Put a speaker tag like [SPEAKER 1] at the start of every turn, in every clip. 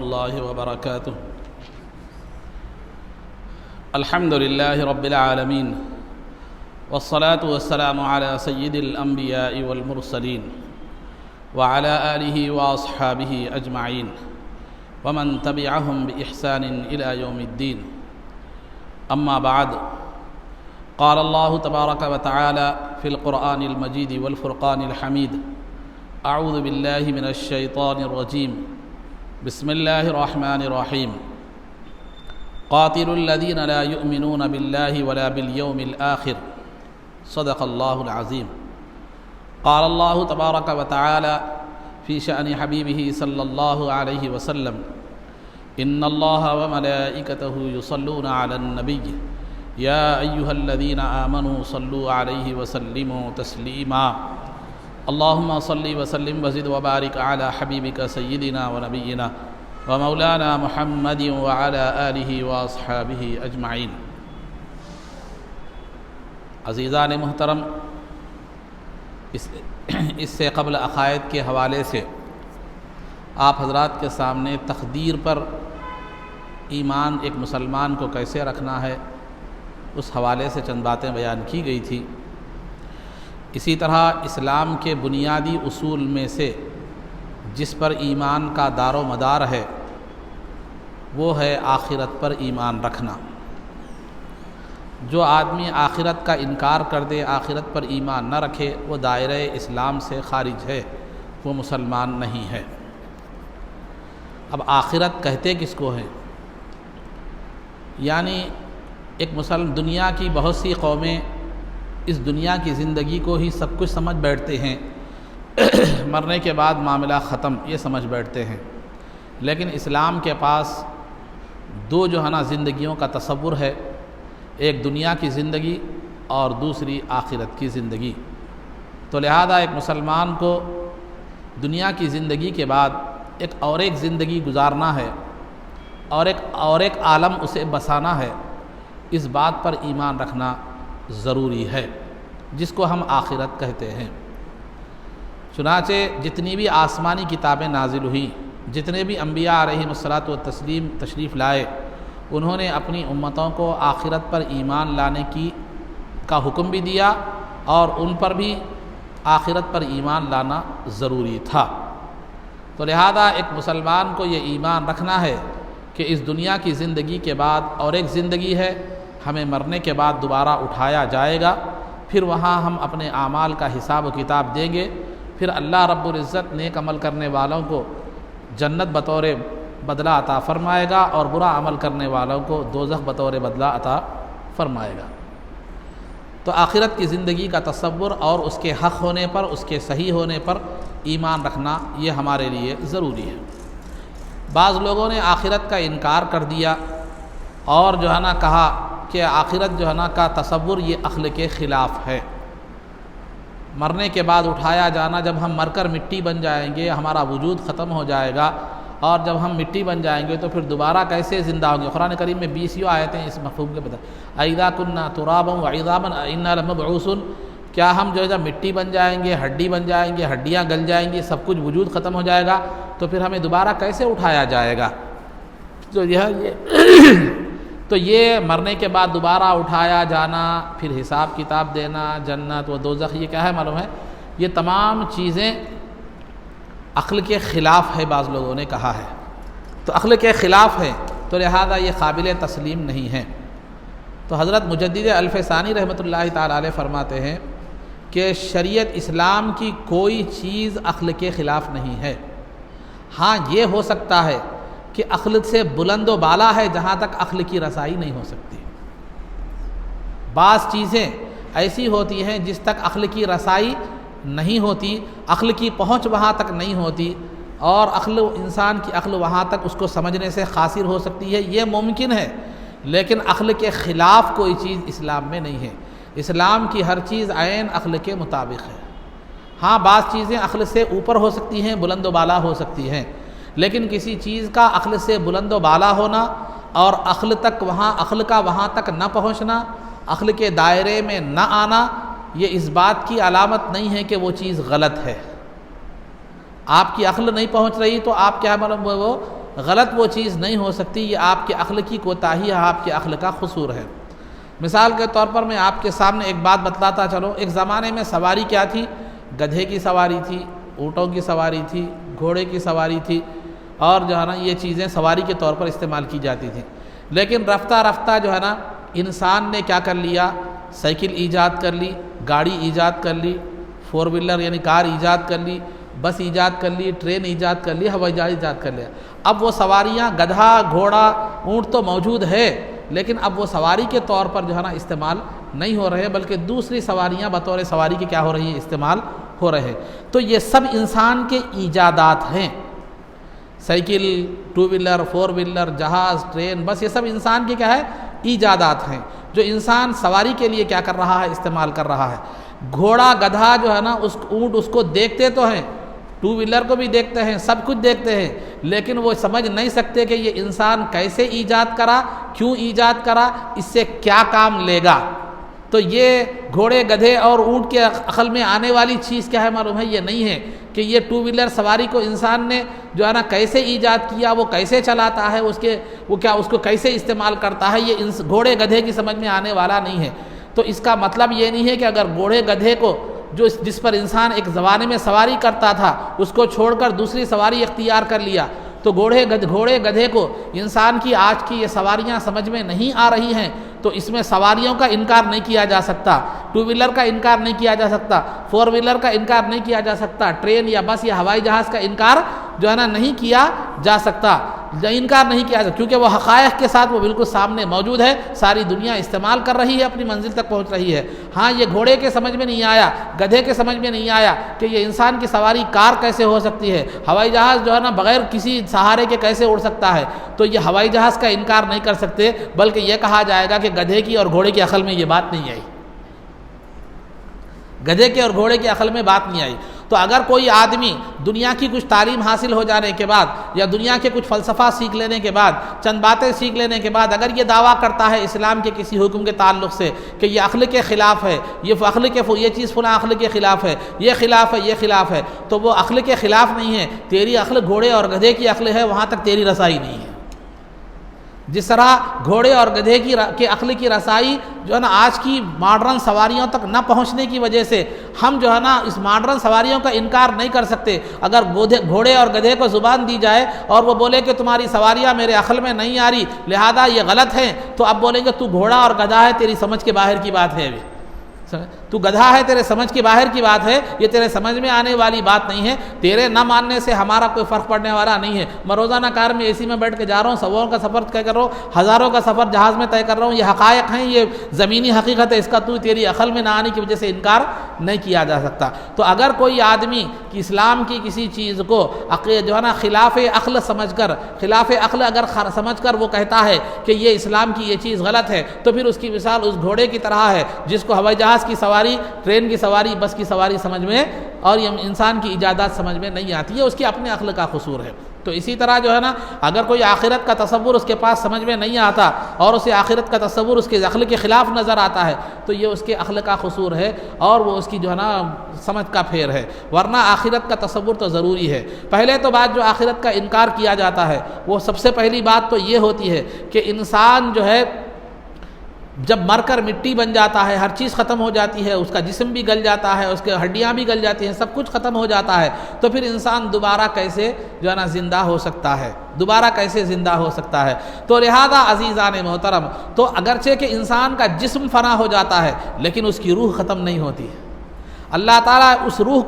[SPEAKER 1] الله وبركاته. الحمد لله رب العالمين، والصلاة والسلام على سيد الأنبياء والمرسلين وعلى آله وأصحابه أجمعين ومن تبعهم بإحسان إلى يوم الدين. أما بعد، قال الله تبارك وتعالى في القرآن المجيد والفرقان الحميد: أعوذ بالله من الشيطان الرجيم، بسم الله الرحمن الرحيم. قاتلوا الذين لا يؤمنون بالله ولا باليوم الآخر، صدق الله العظيم. قال الله تبارك وتعالى في شأن حبيبه صلى الله عليه وسلم: إن الله وملائكته يصلون على النبي يا أيها الذين آمنوا صلوا عليه وسلموا تسليما. اللهم صل وسلم وزد وبارك على حبيبك سيدنا ونبينا ومولانا محمد وعلى آلہ واصحابہ اجمعین. عزیزان محترم، اس سے قبل عقائد کے حوالے سے آپ حضرات کے سامنے تقدیر پر ایمان ایک مسلمان کو کیسے رکھنا ہے اس حوالے سے چند باتیں بیان کی گئی تھی. اسی طرح اسلام کے بنیادی اصول میں سے جس پر ایمان کا دار و مدار ہے وہ ہے آخرت پر ایمان رکھنا. جو آدمی آخرت کا انکار کر دے، آخرت پر ایمان نہ رکھے، وہ دائرہ اسلام سے خارج ہے، وہ مسلمان نہیں ہے. اب آخرت کہتے کس کو ہیں؟ یعنی ایک دنیا کی بہت سی قومیں اس دنیا کی زندگی کو ہی سب کچھ سمجھ بیٹھتے ہیں، مرنے کے بعد معاملہ ختم، یہ سمجھ بیٹھتے ہیں. لیکن اسلام کے پاس دو زندگیوں کا تصور ہے، ایک دنیا کی زندگی اور دوسری آخرت کی زندگی. تو لہذا ایک مسلمان کو دنیا کی زندگی کے بعد ایک زندگی گزارنا ہے اور ایک عالم اسے بسانا ہے. اس بات پر ایمان رکھنا ضروری ہے، جس کو ہم آخرت کہتے ہیں. چنانچہ جتنی بھی آسمانی کتابیں نازل ہوئیں، جتنے بھی انبیاء علیہم الصلاۃ والتسلیم تشریف لائے، انہوں نے اپنی امتوں کو آخرت پر ایمان لانے کا حکم بھی دیا اور ان پر بھی آخرت پر ایمان لانا ضروری تھا. تو لہذا ایک مسلمان کو یہ ایمان رکھنا ہے کہ اس دنیا کی زندگی کے بعد اور ایک زندگی ہے، ہمیں مرنے کے بعد دوبارہ اٹھایا جائے گا، پھر وہاں ہم اپنے اعمال کا حساب و کتاب دیں گے. پھر اللہ رب العزت نیک عمل کرنے والوں کو جنت بطور بدلہ عطا فرمائے گا اور برا عمل کرنے والوں کو دوزخ بطور بدلہ عطا فرمائے گا. تو آخرت کی زندگی کا تصور اور اس کے حق ہونے پر، اس کے صحیح ہونے پر ایمان رکھنا یہ ہمارے لیے ضروری ہے. بعض لوگوں نے آخرت کا انکار کر دیا اور کہا کہ آخرت کا تصور یہ عقل کے خلاف ہے. مرنے کے بعد اٹھایا جانا، جب ہم مر کر مٹی بن جائیں گے، ہمارا وجود ختم ہو جائے گا اور جب ہم مٹی بن جائیں گے تو پھر دوبارہ کیسے زندہ ہوں گے؟ قرآن کریم میں 20 آیتیں اس مفہوم کے بتا. اَإِذَا كُنَّا تُرَابًا وَعِظَامًا أَإِنَّا لَمَبْعُوثُونَ، کیا ہم جب مٹی بن جائیں گے، ہڈی بن جائیں گے، ہڈیاں گل جائیں گی، سب کچھ وجود ختم ہو جائے گا تو پھر ہمیں دوبارہ کیسے اٹھایا جائے گا؟ تو یہ مرنے کے بعد دوبارہ اٹھایا جانا، پھر حساب کتاب دینا، جنت و دوزخ، یہ کیا ہے معلوم ہے؟ یہ تمام چیزیں عقل کے خلاف ہے، بعض لوگوں نے کہا ہے. تو عقل کے خلاف ہے تو لہذا یہ قابل تسلیم نہیں ہے. تو حضرت مجدد الف ثانی رحمۃ اللہ تعالی علیہ فرماتے ہیں کہ شریعت اسلام کی کوئی چیز عقل کے خلاف نہیں ہے. ہاں یہ ہو سکتا ہے کہ عقل سے بلند و بالا ہے جہاں تک عقل کی رسائی نہیں ہو سکتی. بعض چیزیں ایسی ہوتی ہیں جس تک عقل کی رسائی نہیں ہوتی، عقل کی پہنچ وہاں تک نہیں ہوتی اور انسان کی عقل وہاں تک اس کو سمجھنے سے قاصر ہو سکتی ہے، یہ ممکن ہے. لیکن عقل کے خلاف کوئی چیز اسلام میں نہیں ہے. اسلام کی ہر چیز عین عقل کے مطابق ہے. ہاں بعض چیزیں عقل سے اوپر ہو سکتی ہیں، بلند و بالا ہو سکتی ہیں، لیکن کسی چیز کا عقل سے بلند و بالا ہونا اور عقل کا وہاں تک نہ پہنچنا، عقل کے دائرے میں نہ آنا، یہ اس بات کی علامت نہیں ہے کہ وہ چیز غلط ہے. آپ کی عقل نہیں پہنچ رہی تو آپ کیا وہ غلط وہ چیز نہیں ہو سکتی، یہ آپ کے عقل کی کوتاہی ہے، آپ کے عقل کا قصور ہے۔ مثال کے طور پر میں آپ کے سامنے ایک بات بتلاتا چلو، ایک زمانے میں سواری کیا تھی؟ گدھے کی سواری تھی، اونٹوں کی سواری تھی، گھوڑے کی سواری تھی، اور جو ہے نا یہ چیزیں سواری کے طور پر استعمال کی جاتی تھیں۔ لیکن رفتہ رفتہ جو ہے نا انسان نے کیا کر لیا؟ سائیکل ایجاد کر لی، گاڑی ایجاد کر لی، 4 ویلر یعنی کار ایجاد کر لی، بس ایجاد کر لی، ٹرین ایجاد کر لی، ہوائی جہاز ایجاد کر لیا۔ اب وہ سواریاں گدھا، گھوڑا، اونٹ تو موجود ہے، لیکن اب وہ سواری کے طور پر جو ہے نا استعمال نہیں ہو رہے، بلکہ دوسری سواریاں بطور سواری کی کیا ہو رہی ہیں؟ استعمال ہو رہے ہیں۔ تو یہ سب انسان کے ایجادات ہیں، سائیکل، 2 ویلر، 4 ویلر، جہاز، ٹرین، بس یہ سب انسان کے کیا ہے؟ ایجادات ہیں، جو انسان سواری کے لیے کیا کر رہا ہے؟ استعمال کر رہا ہے۔ گھوڑا، گدھا جو ہے نا، اونٹ اس کو دیکھتے تو ہیں، 2 ویلر کو بھی دیکھتے ہیں، سب کچھ دیکھتے ہیں، لیکن وہ سمجھ نہیں سکتے کہ یہ انسان کیسے ایجاد کرا، کیوں ایجاد کرا، اس سے کیا کام لے گا۔ تو یہ گھوڑے، گدھے اور اونٹ کے عقل میں آنے والی چیز کیا ہے معلوم ہے؟ یہ نہیں ہے کہ یہ 2 ویلر سواری کو انسان نے جو ہے نا کیسے ایجاد کیا، وہ کیسے چلاتا ہے، اس کو کیسے استعمال کرتا ہے، یہ گھوڑے گدھے کی سمجھ میں آنے والا نہیں ہے۔ تو اس کا مطلب یہ نہیں ہے کہ اگر گھوڑے گدھے کو جس پر انسان ایک زمانے میں سواری کرتا تھا اس کو چھوڑ کر دوسری سواری اختیار کر لیا، تو گھوڑے گدھے کو انسان کی آج کی یہ سواریاں سمجھ میں نہیں آ رہی ہیں، تو اس میں سواریوں کا انکار نہیں کیا جا سکتا، 2 ویلر کا انکار نہیں کیا جا سکتا، 4 ویلر کا انکار نہیں کیا جا سکتا، ٹرین یا بس یا ہوائی جہاز کا انکار جو ہے نا نہیں کیا جا سکتا، انکار نہیں کیا جاتا، کیونکہ وہ حقائق کے ساتھ وہ بالکل سامنے موجود ہے، ساری دنیا استعمال کر رہی ہے، اپنی منزل تک پہنچ رہی ہے۔ ہاں یہ گھوڑے کے سمجھ میں نہیں آیا، گدھے کے سمجھ میں نہیں آیا کہ یہ انسان کی سواری کار کیسے ہو سکتی ہے، ہوائی جہاز جو ہے نا بغیر کسی سہارے کے کیسے اڑ سکتا ہے، تو یہ ہوائی جہاز کا انکار نہیں کر سکتے، بلکہ یہ کہا جائے گا کہ گدھے کی اور گھوڑے کی عقل میں یہ بات نہیں آئی، گدھے کے اور گھوڑے کی عقل میں بات نہیں آئی۔ تو اگر کوئی آدمی دنیا کی کچھ تعلیم حاصل ہو جانے کے بعد یا دنیا کے کچھ فلسفہ سیکھ لینے کے بعد، چند باتیں سیکھ لینے کے بعد اگر یہ دعویٰ کرتا ہے اسلام کے کسی حکم کے تعلق سے کہ یہ عقل کے خلاف ہے، یہ چیز فلاں عقل کے خلاف ہے، یہ خلاف ہے، یہ خلاف ہے، تو وہ عقل کے خلاف نہیں ہے، تیری عقل گھوڑے اور گدھے کی عقل ہے، وہاں تک تیری رسائی نہیں ہے۔ جس طرح گھوڑے اور گدھے کی عقل کی رسائی جو ہے نا آج کی ماڈرن سواریوں تک نہ پہنچنے کی وجہ سے ہم جو ہے نا اس ماڈرن سواریوں کا انکار نہیں کر سکتے۔ اگر گھوڑے اور گدھے کو زبان دی جائے اور وہ بولے کہ تمہاری سواریاں میرے عقل میں نہیں آ رہی لہذا یہ غلط ہیں، تو اب بولیں گے تو گھوڑا اور گدھا ہے، تیری سمجھ کے باہر کی بات ہے، تو گدھا ہے، تیرے سمجھ کے باہر کی بات ہے، یہ تیرے سمجھ میں آنے والی بات نہیں ہے، تیرے نہ ماننے سے ہمارا کوئی فرق پڑنے والا نہیں ہے۔ میں روزانہ کار میں اے سی میں بیٹھ کے جا رہا ہوں، سووں کا سفر طے کر رہا ہوں، ہزاروں کا سفر جہاز میں طے کر رہا ہوں، یہ حقائق ہیں، یہ زمینی حقیقت ہے، اس کا تیری عقل میں نہ آنے کی وجہ سے انکار نہیں کیا جا سکتا۔ تو اگر کوئی آدمی کہ اسلام کی کسی چیز کو جو ہے نا خلاف عقل سمجھ کر وہ کہتا ہے کہ یہ اسلام کی یہ چیز غلط ہے، تو پھر اس کی مثال اس گھوڑے کی طرح ہے جس کو ہوائی جہاز کی سواری، ٹرین کی سواری، بس کی سواری سمجھ میں اور یہ انسان کی ایجادات سمجھ میں نہیں آتی ہے، اس کی اپنے عقل کا قصور ہے۔ تو اسی طرح جو ہے نا اگر کوئی آخرت کا تصور اس کے پاس سمجھ میں نہیں آتا اور اسے آخرت کا تصور اس کے عقل کے خلاف نظر آتا ہے تو یہ اس کے عقل کا قصور ہے اور وہ اس کی جو ہے نا سمجھ کا پھیر ہے، ورنہ آخرت کا تصور تو ضروری ہے۔ پہلے تو بات جو آخرت کا انکار کیا جاتا ہے وہ سب سے پہلی بات تو یہ ہوتی ہے کہ انسان جو ہے جب مر کر مٹی بن جاتا ہے، ہر چیز ختم ہو جاتی ہے، اس کا جسم بھی گل جاتا ہے، اس کے ہڈیاں بھی گل جاتی ہیں، سب کچھ ختم ہو جاتا ہے، تو پھر انسان دوبارہ کیسے جو ہے نا زندہ ہو سکتا ہے، دوبارہ کیسے زندہ ہو سکتا ہے؟ تو لہذا عزیزان محترم، تو اگرچہ کہ انسان کا جسم فنا ہو جاتا ہے لیکن اس کی روح ختم نہیں ہوتی ہے۔ اللہ تعالیٰ اس روح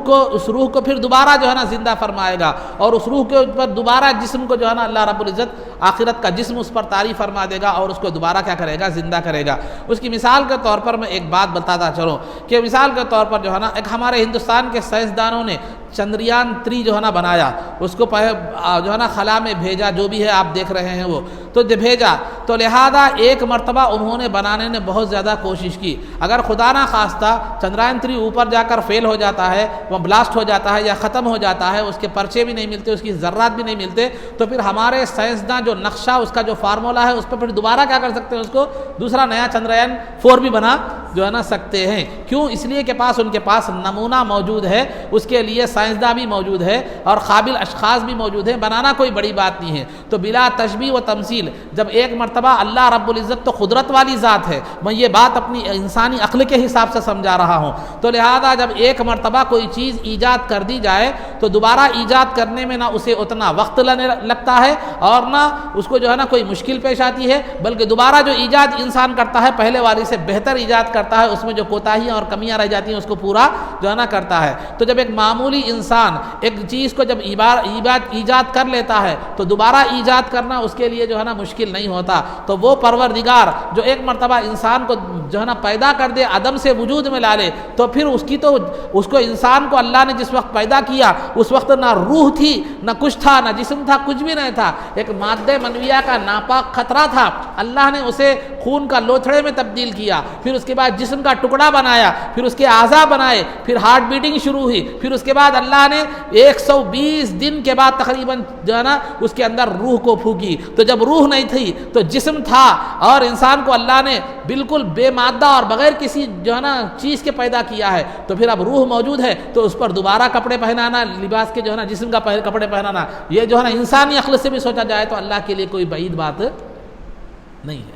[SPEAKER 1] کو پھر دوبارہ جو ہے نا زندہ فرمائے گا اور اس روح کے اوپر دوبارہ جسم کو جو ہے نا اللہ رب العزت آخرت کا جسم اس پر طاری فرما دے گا اور اس کو دوبارہ کیا کرے گا؟ زندہ کرے گا۔ اس کی مثال کے طور پر میں ایک بات بتاتا چلوں کہ مثال کے طور پر جو ہے نا ایک ہمارے ہندوستان کے سائنسدانوں نے چندریان 3 جو ہے نا بنایا، اس کو جو ہے نا خلا میں بھیجا، جو بھی ہے آپ دیکھ رہے ہیں وہ تو بھیجا، تو لہذا ایک مرتبہ انہوں نے بنانے نے بہت زیادہ کوشش کی، اگر خدا نہ خواستہ چندریان 3 اوپر جا کر فیل ہو جاتا ہے، وہ بلاسٹ ہو جاتا ہے یا ختم ہو جاتا ہے، اس کے پرچے بھی نہیں ملتے، اس کی ذرات بھی نہیں ملتے، تو پھر ہمارے سائنسداں جو نقشہ اس کا جو فارمولا ہے اس پہ پھر دوبارہ کیا کر سکتے ہیں؟ اس کو دوسرا نیا چندریان 4 بھی بنا جو ہے نا سکتے ہیں۔ کیوں؟ اس لیے کہ ان کے پاس نمونہ موجود ہے، اس کے لیے سائنسداں بھی موجود ہے اور قابل اشخاص بھی موجود ہیں، بنانا کوئی بڑی بات نہیں ہے۔ تو بلا تشبیہ و تمثیل، جب ایک مرتبہ اللہ رب العزت تو قدرت والی ذات ہے، میں یہ بات اپنی انسانی عقل کے حساب سے سمجھا رہا ہوں، تو لہذا جب ایک مرتبہ کوئی چیز ایجاد کر دی جائے تو دوبارہ ایجاد کرنے میں نہ اسے اتنا وقت لگتا ہے اور نہ اس کو جو ہے نا کوئی مشکل پیش آتی ہے، بلکہ دوبارہ جو ایجاد انسان کرتا ہے پہلے والی سے بہتر ایجاد کرتا ہے، اس میں جو کوتاہیاں اور کمیاں رہ جاتی ہیں اس کو پورا جو ہے نا کرتا ہے۔ تو جب ایک معمولی انسان ایک چیز کو جب ایجاد کر لیتا ہے تو دوبارہ ایجاد کرنا اس کے لیے جو ہے نا مشکل نہیں ہوتا۔ تو وہ پروردگار جو ایک مرتبہ انسان کو جو ہے نا پیدا کر دے، عدم سے وجود میں لا لے، تو پھر اس کو انسان کو اللہ نے جس وقت پیدا کیا اس وقت نہ روح تھی، نہ کچھ تھا، نہ جسم تھا، کچھ بھی نہیں تھا، ایک مادہ منویہ کا ناپاک خطرہ تھا۔ اللہ نے اسے خون کا لوتھڑے میں تبدیل کیا، پھر اس کے بعد جسم کا ٹکڑا بنایا، پھر اس کے اعضاء بنائے، پھر ہارٹ بیٹنگ شروع ہوئی، پھر اس کے بعد اللہ نے 120 دن کے بعد تقریباً جو ہے نا اس کے اندر روح کو پھونکی۔ تو جب روح نہیں تھی تو جسم تھا، اور انسان کو اللہ نے بالکل بے مادہ اور بغیر کسی جو ہے نا چیز کے پیدا کیا ہے، تو پھر اب روح موجود ہے تو اس پر دوبارہ کپڑے پہنانا، لباس کے جو ہے نا جسم کا کپڑے پہنانا، یہ جو ہے نا انسانی عقل سے بھی سوچا جائے تو اللہ کے لیے کوئی بعید بات نہیں ہے۔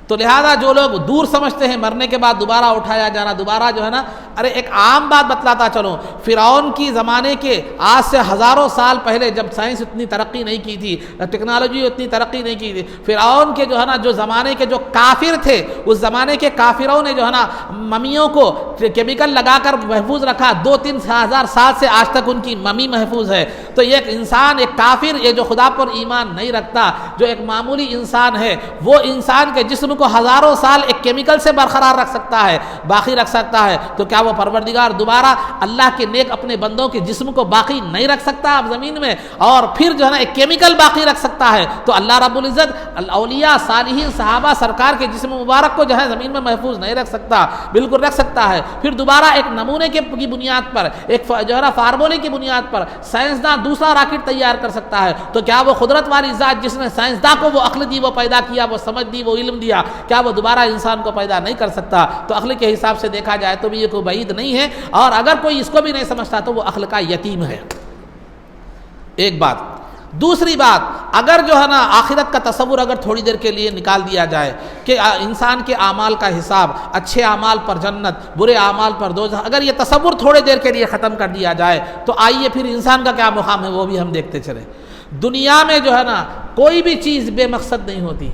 [SPEAKER 1] تو لہذا جو لوگ دور سمجھتے ہیں مرنے کے بعد دوبارہ اٹھایا جانا، دوبارہ جو ہے نا، ارے ایک عام بات بتلاتا چلو، فرعون کی زمانے کے آج سے ہزاروں سال پہلے جب سائنس اتنی ترقی نہیں کی تھی، ٹیکنالوجی اتنی ترقی نہیں کی تھی، فرعون کے جو ہے نا جو زمانے کے جو کافر تھے، اس زمانے کے کافروں نے جو ہے نا ممیوں کو کیمیکل لگا کر محفوظ رکھا، 2-3 ہزار سال سے آج تک ان کی ممی محفوظ ہے۔ تو یہ ایک انسان، ایک کافر، یہ جو خدا پر ایمان نہیں رکھتا، جو ایک معمولی انسان ہے، وہ انسان کے جسم کو ہزاروں سال ایک کیمیکل سے برقرار رکھ سکتا ہے، باقی رکھ سکتا ہے، تو کیا وہ پروردگار دوبارہ اللہ کے نیک اپنے بندوں کے جسم کو باقی نہیں رکھ سکتا اب زمین میں، اور پھر جو ہے نا ایک کیمیکل باقی رکھ سکتا ہے؟ تو اللہ رب العزت اولیاء، صالحین، صحابہ سرکار کے جسم مبارک کو جو ہے زمین میں محفوظ نہیں رکھ سکتا، بالکل رکھ سکتا ہے۔ پھر دوبارہ ایک نمونے کی بنیاد پر، ایک جو ہے نا فارمولے کی بنیاد پر سائنسداں دوسرا راکٹ تیار کر سکتا ہے، تو کیا وہ قدرت والی ذات جس نے سائنسداں کو وہ عقل دی، وہ پیدا کیا، وہ سمجھ دی، وہ علم دیا، کیا وہ دوبارہ انسان کو پیدا نہیں کر سکتا؟ تو عقل کے حساب سے دیکھا جائے تو بھی یہ کوئی بعید نہیں ہے، اور اگر کوئی اس کو بھی نہیں سمجھتا تو وہ عقل کا یتیم ہے۔ ایک بات۔ دوسری بات، اگر جو ہے نا آخرت کا تصور اگر تھوڑی دیر کے لیے نکال دیا جائے کہ انسان کے اعمال کا حساب، اچھے اعمال پر جنت، برے اعمال پر دوزخ، اگر یہ تصور تھوڑے دیر کے لیے ختم کر دیا جائے تو آئیے پھر انسان کا کیا مقام ہے وہ بھی ہم دیکھتے چلیں۔ دنیا میں جو ہے نا کوئی بھی چیز بے مقصد نہیں ہوتی،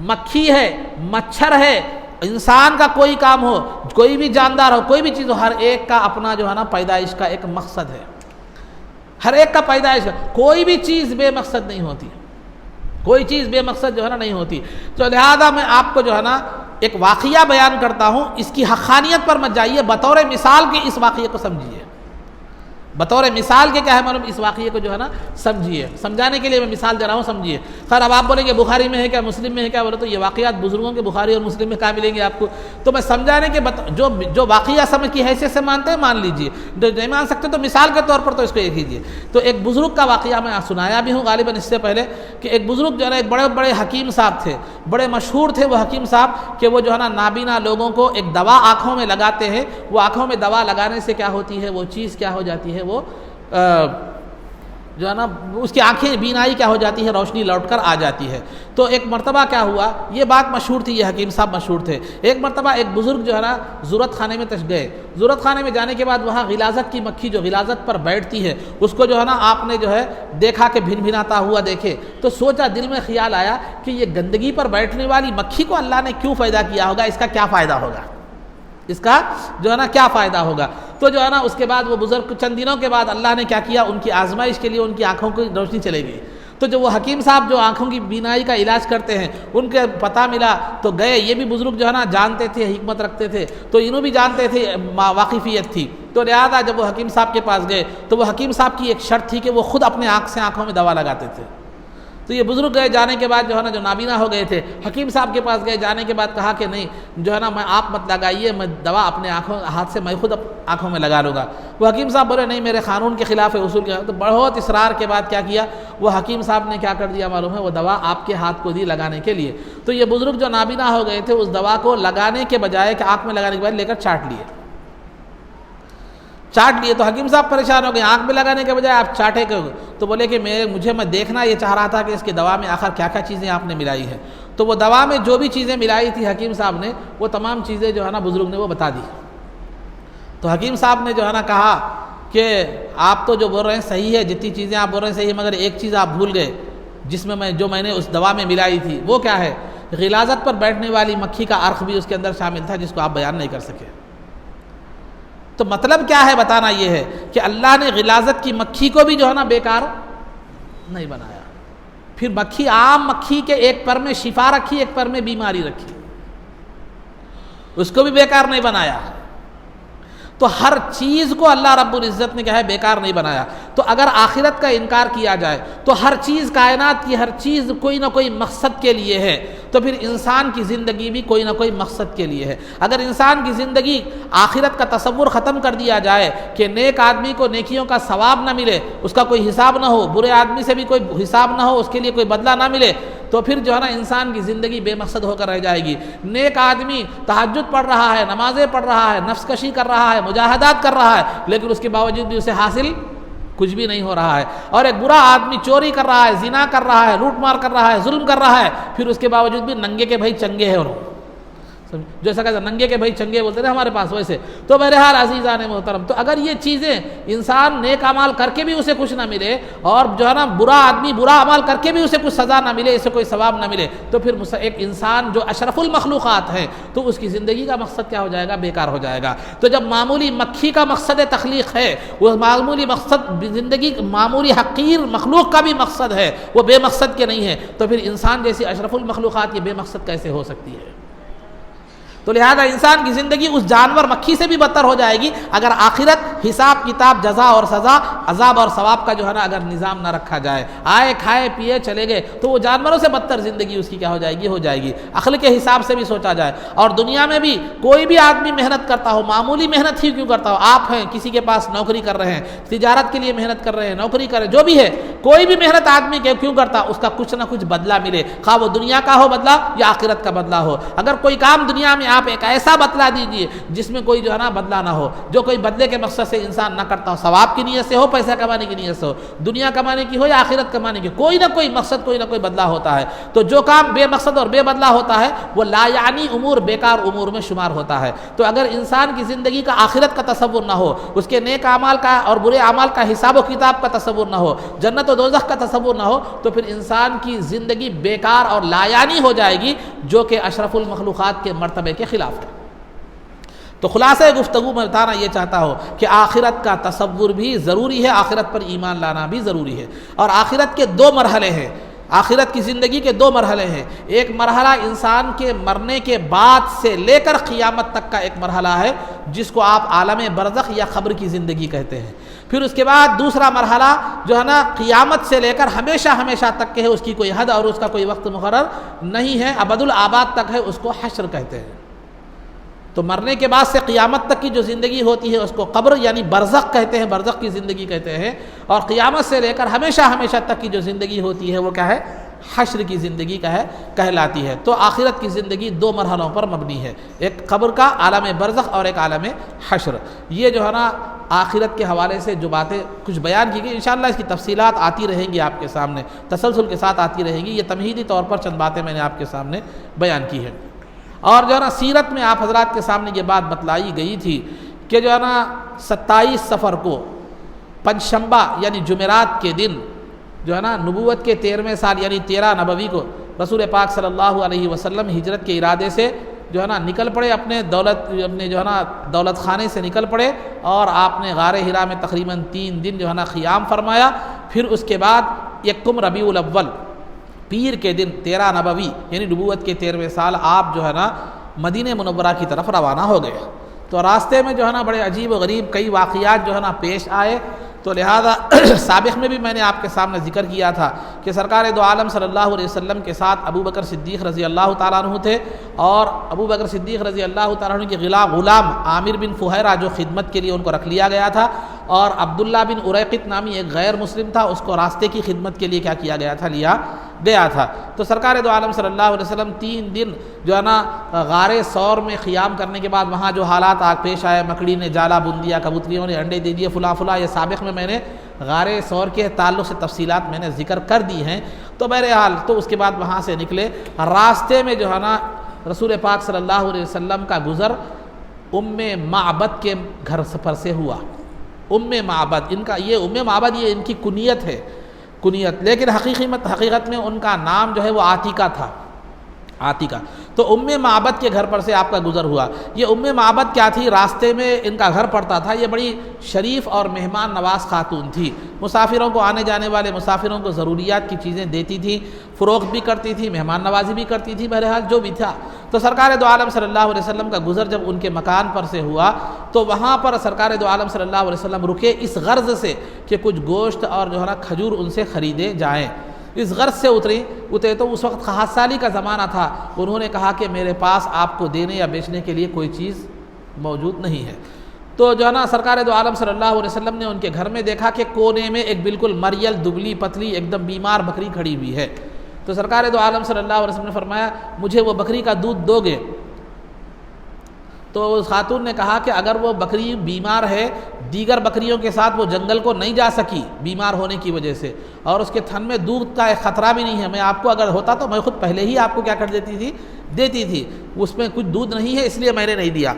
[SPEAKER 1] مکھی ہے، مچھر ہے، انسان کا کوئی کام ہو، کوئی بھی جاندار ہو، کوئی بھی چیز ہو، ہر ایک کا اپنا جو ہے نا پیدائش کا ایک مقصد ہے، ہر ایک کا پیدائش کا، کوئی بھی چیز بے مقصد نہیں ہوتی، کوئی چیز بے مقصد جو ہے نا نہیں ہوتی۔ تو لہذا میں آپ کو جو ہے نا ایک واقعہ بیان کرتا ہوں، اس کی حقانیت پر مت جائیے، بطور مثال کے اس واقعے کو سمجھیے، بطور مثال کے کیا ہے معلوم، اس واقعے کو جو ہے نا سمجھیے، سمجھانے کے لیے میں مثال دے رہا ہوں، سمجھیے۔ خیر اب آپ بولیں گے بخاری میں ہے کیا، مسلم میں ہے کیا، بولے تو یہ واقعات بزرگوں کے بخاری اور مسلم میں کہاں ملیں گے آپ کو؟ تو میں سمجھانے کے جو واقعہ سمجھ کی حیثیت سے مانتے ہیں مان لیجیے، جو نہیں مان سکتے تو مثال کے طور پر تو اس کو ایک لیجیے۔ تو ایک بزرگ کا واقعہ میں سنایا بھی ہوں غالباً اس سے پہلے، کہ ایک بزرگ جو ہے نا ایک بڑے بڑے حکیم صاحب تھے، بڑے مشہور تھے وہ حکیم صاحب، کہ وہ جو ہے نا نابینا لوگوں کو ایک دوا آنکھوں میں لگاتے ہیں، وہ آنکھوں میں دوا لگانے سے کیا ہوتی ہے، وہ چیز کیا ہو جاتی ہے، وہ جو ہے نا اس کی آنکھیں بینائی کیا ہو جاتی ہے، روشنی لوٹ کر آ جاتی ہے۔ تو ایک مرتبہ کیا ہوا، یہ بات مشہور تھی، یہ حکیم صاحب مشہور تھے۔ ایک مرتبہ ایک بزرگ جو ہے نا زورت خانے میں گئے، زورت خانے میں جانے کے بعد وہاں غلاظت کی مکھی جو غلاظت پر بیٹھتی ہے، اس کو جو ہے نا آپ نے جو ہے دیکھا کہ بھن بھناتا ہوا دیکھے، تو سوچا، دل میں خیال آیا کہ یہ گندگی پر بیٹھنے والی مکھی کو اللہ نے کیوں پیدا کیا ہوگا، اس کا کیا فائدہ ہوگا، اس کا جو ہے نا کیا فائدہ ہوگا۔ تو جو ہے نا اس کے بعد وہ بزرگ چند دنوں کے بعد اللہ نے کیا کیا، ان کی آزمائش کے لیے ان کی آنکھوں کی روشنی چلے گئی۔ تو جو وہ حکیم صاحب جو آنکھوں کی بینائی کا علاج کرتے ہیں، ان کے پتہ ملا تو گئے، یہ بھی بزرگ جو ہے نا جانتے تھے، حکمت رکھتے تھے، تو انہوں بھی جانتے تھے، واقفیت تھی۔ تو لہٰذا جب وہ حکیم صاحب کے پاس گئے تو وہ حکیم صاحب کی ایک شرط تھی کہ وہ خود اپنے آنکھوں میں دوا لگاتے تھے۔ تو یہ بزرگ گئے، جانے کے بعد جو ہے نا جو نابینا ہو گئے تھے، حکیم صاحب کے پاس گئے، جانے کے بعد کہا کہ نہیں جو ہے نا میں آپ مت لگائیے، میں دوا اپنے ہاتھ سے میں خود آنکھوں میں لگا لوں گا۔ وہ حکیم صاحب بولے نہیں میرے قانون کے خلاف ہے، اصول کے خلاف. تو بہت اصرار کے بعد کیا کیا، وہ حکیم صاحب نے کیا کر دیا معلوم ہے، وہ دوا آپ کے ہاتھ کو دی لگانے کے لیے. تو یہ بزرگ جو نابینا ہو گئے تھے اس دوا کو لگانے کے بجائے کہ آنکھ میں لگانے کے بعد لے کر چاٹ لیے. تو حکیم صاحب پریشان ہو گئے، آنکھ میں لگانے کے بجائے آپ چاٹے کیوں؟ تو بولے کہ میں دیکھنا یہ چاہ رہا تھا کہ اس کی دوا میں آخر کیا کیا چیزیں آپ نے ملائی ہیں. تو وہ دوا میں جو بھی چیزیں ملائی تھی حکیم صاحب نے وہ تمام چیزیں جو ہے نا بزرگ نے وہ بتا دی. تو حکیم صاحب نے جو ہے نا کہا کہ آپ تو جو بول رہے ہیں صحیح ہے، جتنی چیزیں آپ بول رہے ہیں صحیح ہے، مگر ایک چیز آپ بھول گئے جس میں میں نے اس دوا میں ملائی تھی. وہ کیا ہے؟ غلاظت پر بیٹھنے والی مکھی کا عرق بھی اس کے اندر شامل تھا، جس کو آپ بیان نہیں کر سکے. تو مطلب کیا ہے بتانا یہ ہے کہ اللہ نے غلاظت کی مکھی کو بھی جو ہے نا بیکار نہیں بنایا. پھر مکھی، عام مکھی کے ایک پر میں شفا رکھی، ایک پر میں بیماری رکھی، اس کو بھی بیکار نہیں بنایا. تو ہر چیز کو اللہ رب العزت نے کیا ہے بیکار نہیں بنایا. تو اگر آخرت کا انکار کیا جائے تو ہر چیز، کائنات کی ہر چیز کوئی نہ کوئی مقصد کے لیے ہے، تو پھر انسان کی زندگی بھی کوئی نہ کوئی مقصد کے لیے ہے. اگر انسان کی زندگی آخرت کا تصور ختم کر دیا جائے کہ نیک آدمی کو نیکیوں کا ثواب نہ ملے، اس کا کوئی حساب نہ ہو، برے آدمی سے بھی کوئی حساب نہ ہو، اس کے لیے کوئی بدلہ نہ ملے، تو پھر جو ہے نا انسان کی زندگی بے مقصد ہو کر رہ جائے گی. نیک آدمی تہجد پڑھ رہا ہے، نمازیں پڑھ رہا ہے، نفس کشی کر رہا ہے، مجاہدات کر رہا ہے، لیکن اس کے باوجود بھی اسے حاصل کچھ بھی نہیں ہو رہا ہے. اور ایک برا آدمی چوری کر رہا ہے، زنا کر رہا ہے، لوٹ مار کر رہا ہے، ظلم کر رہا ہے، پھر اس کے باوجود بھی ننگے کے بھائی چنگے ہیں. جیسا کہ ننگے کے بھائی چنگے بولتے ہیں ہمارے پاس، ویسے. تو بہرحال عزیزان محترم، تو اگر یہ چیزیں انسان نیک اعمال کر کے بھی اسے کچھ نہ ملے، اور جو ہے نا برا آدمی برا عمل کر کے بھی اسے کچھ سزا نہ ملے، اسے کوئی ثواب نہ ملے، تو پھر ایک انسان جو اشرف المخلوقات ہے تو اس کی زندگی کا مقصد کیا ہو جائے گا؟ بیکار ہو جائے گا. تو جب معمولی مکھی کا مقصد تخلیق ہے، وہ معمولی مقصد زندگی، معمولی حقیر مخلوق کا بھی مقصد ہے، وہ بے مقصد کے نہیں ہے، تو پھر انسان جیسی اشرف المخلوقات یہ بے مقصد کیسے ہو سکتی ہے؟ تو لہذا انسان کی زندگی اس جانور مکھی سے بھی بدتر ہو جائے گی اگر آخرت، حساب کتاب، جزا اور سزا، عذاب اور ثواب کا جو ہے نا اگر نظام نہ رکھا جائے. آئے کھائے پیے چلے گئے تو وہ جانوروں سے بدتر زندگی اس کی کیا ہو جائے گی. عقل کے حساب سے بھی سوچا جائے. اور دنیا میں بھی کوئی بھی آدمی محنت کرتا ہو، معمولی محنت ہی کیوں کرتا ہو، آپ ہیں کسی کے پاس نوکری کر رہے ہیں، تجارت کے لیے محنت کر رہے ہیں، نوکری کر رہے ہیں، جو بھی ہے، کوئی بھی محنت آدمی کیوں کرتا، اس کا کچھ نہ کچھ بدلہ ملے، خواہ وہ دنیا کا ہو بدلہ یا آخرت کا بدلہ ہو. اگر کوئی کام دنیا میں آپ ایک ایسا بدلہ دیجئے جس میں کوئی جو ہے نا بدلہ نہ ہو، جو کوئی بدلے کے مقصد سے انسان نہ کرتا ہو، ثواب کی نیت سے ہو، پیسہ کمانے کی نیت سے ہو، دنیا کمانے کی ہو یا آخرت کمانے کی، کوئی نہ کوئی مقصد، کوئی نہ کوئی بدلہ ہوتا ہے. تو جو کام بے مقصد اور بے بدلہ ہوتا ہے وہ لا یعنی امور، بیکار امور میں شمار ہوتا ہے. تو اگر انسان کی زندگی کا آخرت کا تصور نہ ہو، اس کے نیک اعمال کا اور برے اعمال کا حساب و کتاب کا تصور نہ ہو، جنت و دوزخ کا تصور نہ ہو، تو پھر انسان کی زندگی بیکار اور لا یعنی ہو جائے گی، جو کہ اشرف المخلوقات کے مرتبے کے خلاف ہے. تو خلاصہ گفتگو میں بتانا یہ چاہتا ہوں کہ آخرت کا تصور بھی ضروری ہے، آخرت پر ایمان لانا بھی ضروری ہے. اور آخرت کے دو مرحلے ہیں، آخرت کی زندگی کے دو مرحلے ہیں. ایک مرحلہ انسان کے مرنے کے بعد سے لے کر قیامت تک کا ایک مرحلہ ہے، جس کو آپ عالم برزخ یا قبر کی زندگی کہتے ہیں. پھر اس کے بعد دوسرا مرحلہ جو ہے نا قیامت سے لے کر ہمیشہ تک کے ہے، اس کی کوئی حد اور اس کا کوئی وقت مقرر نہیں ہے، ابد الآباد تک ہے، اس کو حشر کہتے ہیں. تو مرنے کے بعد سے قیامت تک کی جو زندگی ہوتی ہے اس کو قبر یعنی برزخ کہتے ہیں، برزخ کی زندگی کہتے ہیں. اور قیامت سے لے کر ہمیشہ تک کی جو زندگی ہوتی ہے وہ کیا ہے؟ حشر کی زندگی کا ہے، کہلاتی ہے. تو آخرت کی زندگی دو مرحلوں پر مبنی ہے، ایک قبر کا عالم برزخ اور ایک عالم حشر. یہ جو ہے نا آخرت کے حوالے سے جو باتیں کچھ بیان کی گئی، انشاءاللہ اس کی تفصیلات آتی رہیں گی آپ کے سامنے، تسلسل کے ساتھ آتی رہیں گی. یہ تمہیدی طور پر چند باتیں میں نے آپ کے سامنے بیان کی ہے. اور جو ہے نا سیرت میں آپ حضرات کے سامنے یہ بات بتلائی گئی تھی کہ جو ہے نا 27 صفر کو پنجشنبہ یعنی جمعرات کے دن جو ہے نا نبوت کے 13ویں سال یعنی 13 نبوی کو رسول پاک صلی اللہ علیہ وسلم ہجرت کے ارادے سے جو ہے نا نکل پڑے، اپنے جو ہے نا دولت خانے سے نکل پڑے، اور آپ نے غار حرا میں تقریباً 3 دن جو ہے نا قیام فرمایا. پھر اس کے بعد یکم ربیع الاول پیر کے دن 13 نبوی یعنی نبوت کے 13ویں سال آپ جو ہے نا مدینہ منورہ کی طرف روانہ ہو گئے. تو راستے میں جو ہے نا بڑے عجیب و غریب کئی واقعات جو ہے نا پیش آئے. تو لہذا سابق میں بھی میں نے آپ کے سامنے ذکر کیا تھا کہ سرکار دو عالم صلی اللہ علیہ وسلم کے ساتھ ابو بکر صدیق رضی اللہ تعالیٰ عنہ تھے، اور ابو بکر صدیق رضی اللہ تعالیٰ عنہ کے غلام عامر بن فہیرہ جو خدمت کے لیے ان کو رکھ لیا گیا تھا، اور عبداللہ بن اریقط نامی ایک غیر مسلم تھا، اس کو راستے کی خدمت کے لیے کیا کیا گیا تھا، لیا گیا تھا۔ تو سرکار دو عالم صلی اللہ علیہ وسلم 3 دن جو ہے نا غار ثور میں قیام کرنے کے بعد وہاں جو حالات پیش آئے، مکڑی نے جالا بن دیا، کبوتریوں نے انڈے دے دیے، فلاں یہ سابق میں نے غار ثور کے تعلق سے تفصیلات میں نے ذکر کر دی ہیں۔ تو بہرحال تو اس کے بعد وہاں سے نکلے، راستے میں جو ہے نا رسول پاک صلی اللہ علیہ وسلم کا گزر ام معبد کے گھر پر سے ہوا۔ ام معبد یہ ام معبد یہ ان کی کنیت ہے، لیکن حقیقت میں ان کا نام جو ہے وہ عاتیقہ تھا، عاتیقہ۔ تو ام معبد کے گھر پر سے آپ کا گزر ہوا۔ یہ ام معبد کیا تھی؟ راستے میں ان کا گھر پڑتا تھا۔ یہ بڑی شریف اور مہمان نواز خاتون تھی، مسافروں کو، آنے جانے والے مسافروں کو ضروریات کی چیزیں دیتی تھی، فروخت بھی کرتی تھی، مہمان نوازی بھی کرتی تھی، بہرحال جو بھی تھا۔ تو سرکار دو عالم صلی اللہ علیہ وسلم کا گزر جب ان کے مکان پر سے ہوا تو وہاں پر سرکار دو عالم صلی اللہ علیہ وسلم رکے اس غرض سے کہ کچھ گوشت اور جو ہے نا کھجور ان سے خریدے جائیں۔ اس غرض سے اترے تو اس وقت خاص سالی کا زمانہ تھا۔ انہوں نے کہا کہ میرے پاس آپ کو دینے یا بیچنے کے لیے کوئی چیز موجود نہیں ہے۔ تو جو ہے نا سرکار دو عالم صلی اللہ علیہ وسلم نے ان کے گھر میں دیکھا کہ کونے میں ایک بالکل مریل، دبلی پتلی، ایک دم بیمار بکری کھڑی ہوئی ہے۔ تو سرکار دو عالم صلی اللہ علیہ وسلم نے فرمایا مجھے وہ بکری کا دودھ دو گے؟ تو اس خاتون نے کہا کہ اگر وہ بکری بیمار ہے، دیگر بکریوں کے ساتھ وہ جنگل کو نہیں جا سکی بیمار ہونے کی وجہ سے، اور اس کے تھن میں دودھ کا ایک خطرہ بھی نہیں ہے، میں آپ کو اگر ہوتا تو میں خود پہلے ہی آپ کو کیا کر دیتی تھی، اس میں کچھ دودھ نہیں ہے اس لیے میں نے نہیں دیا۔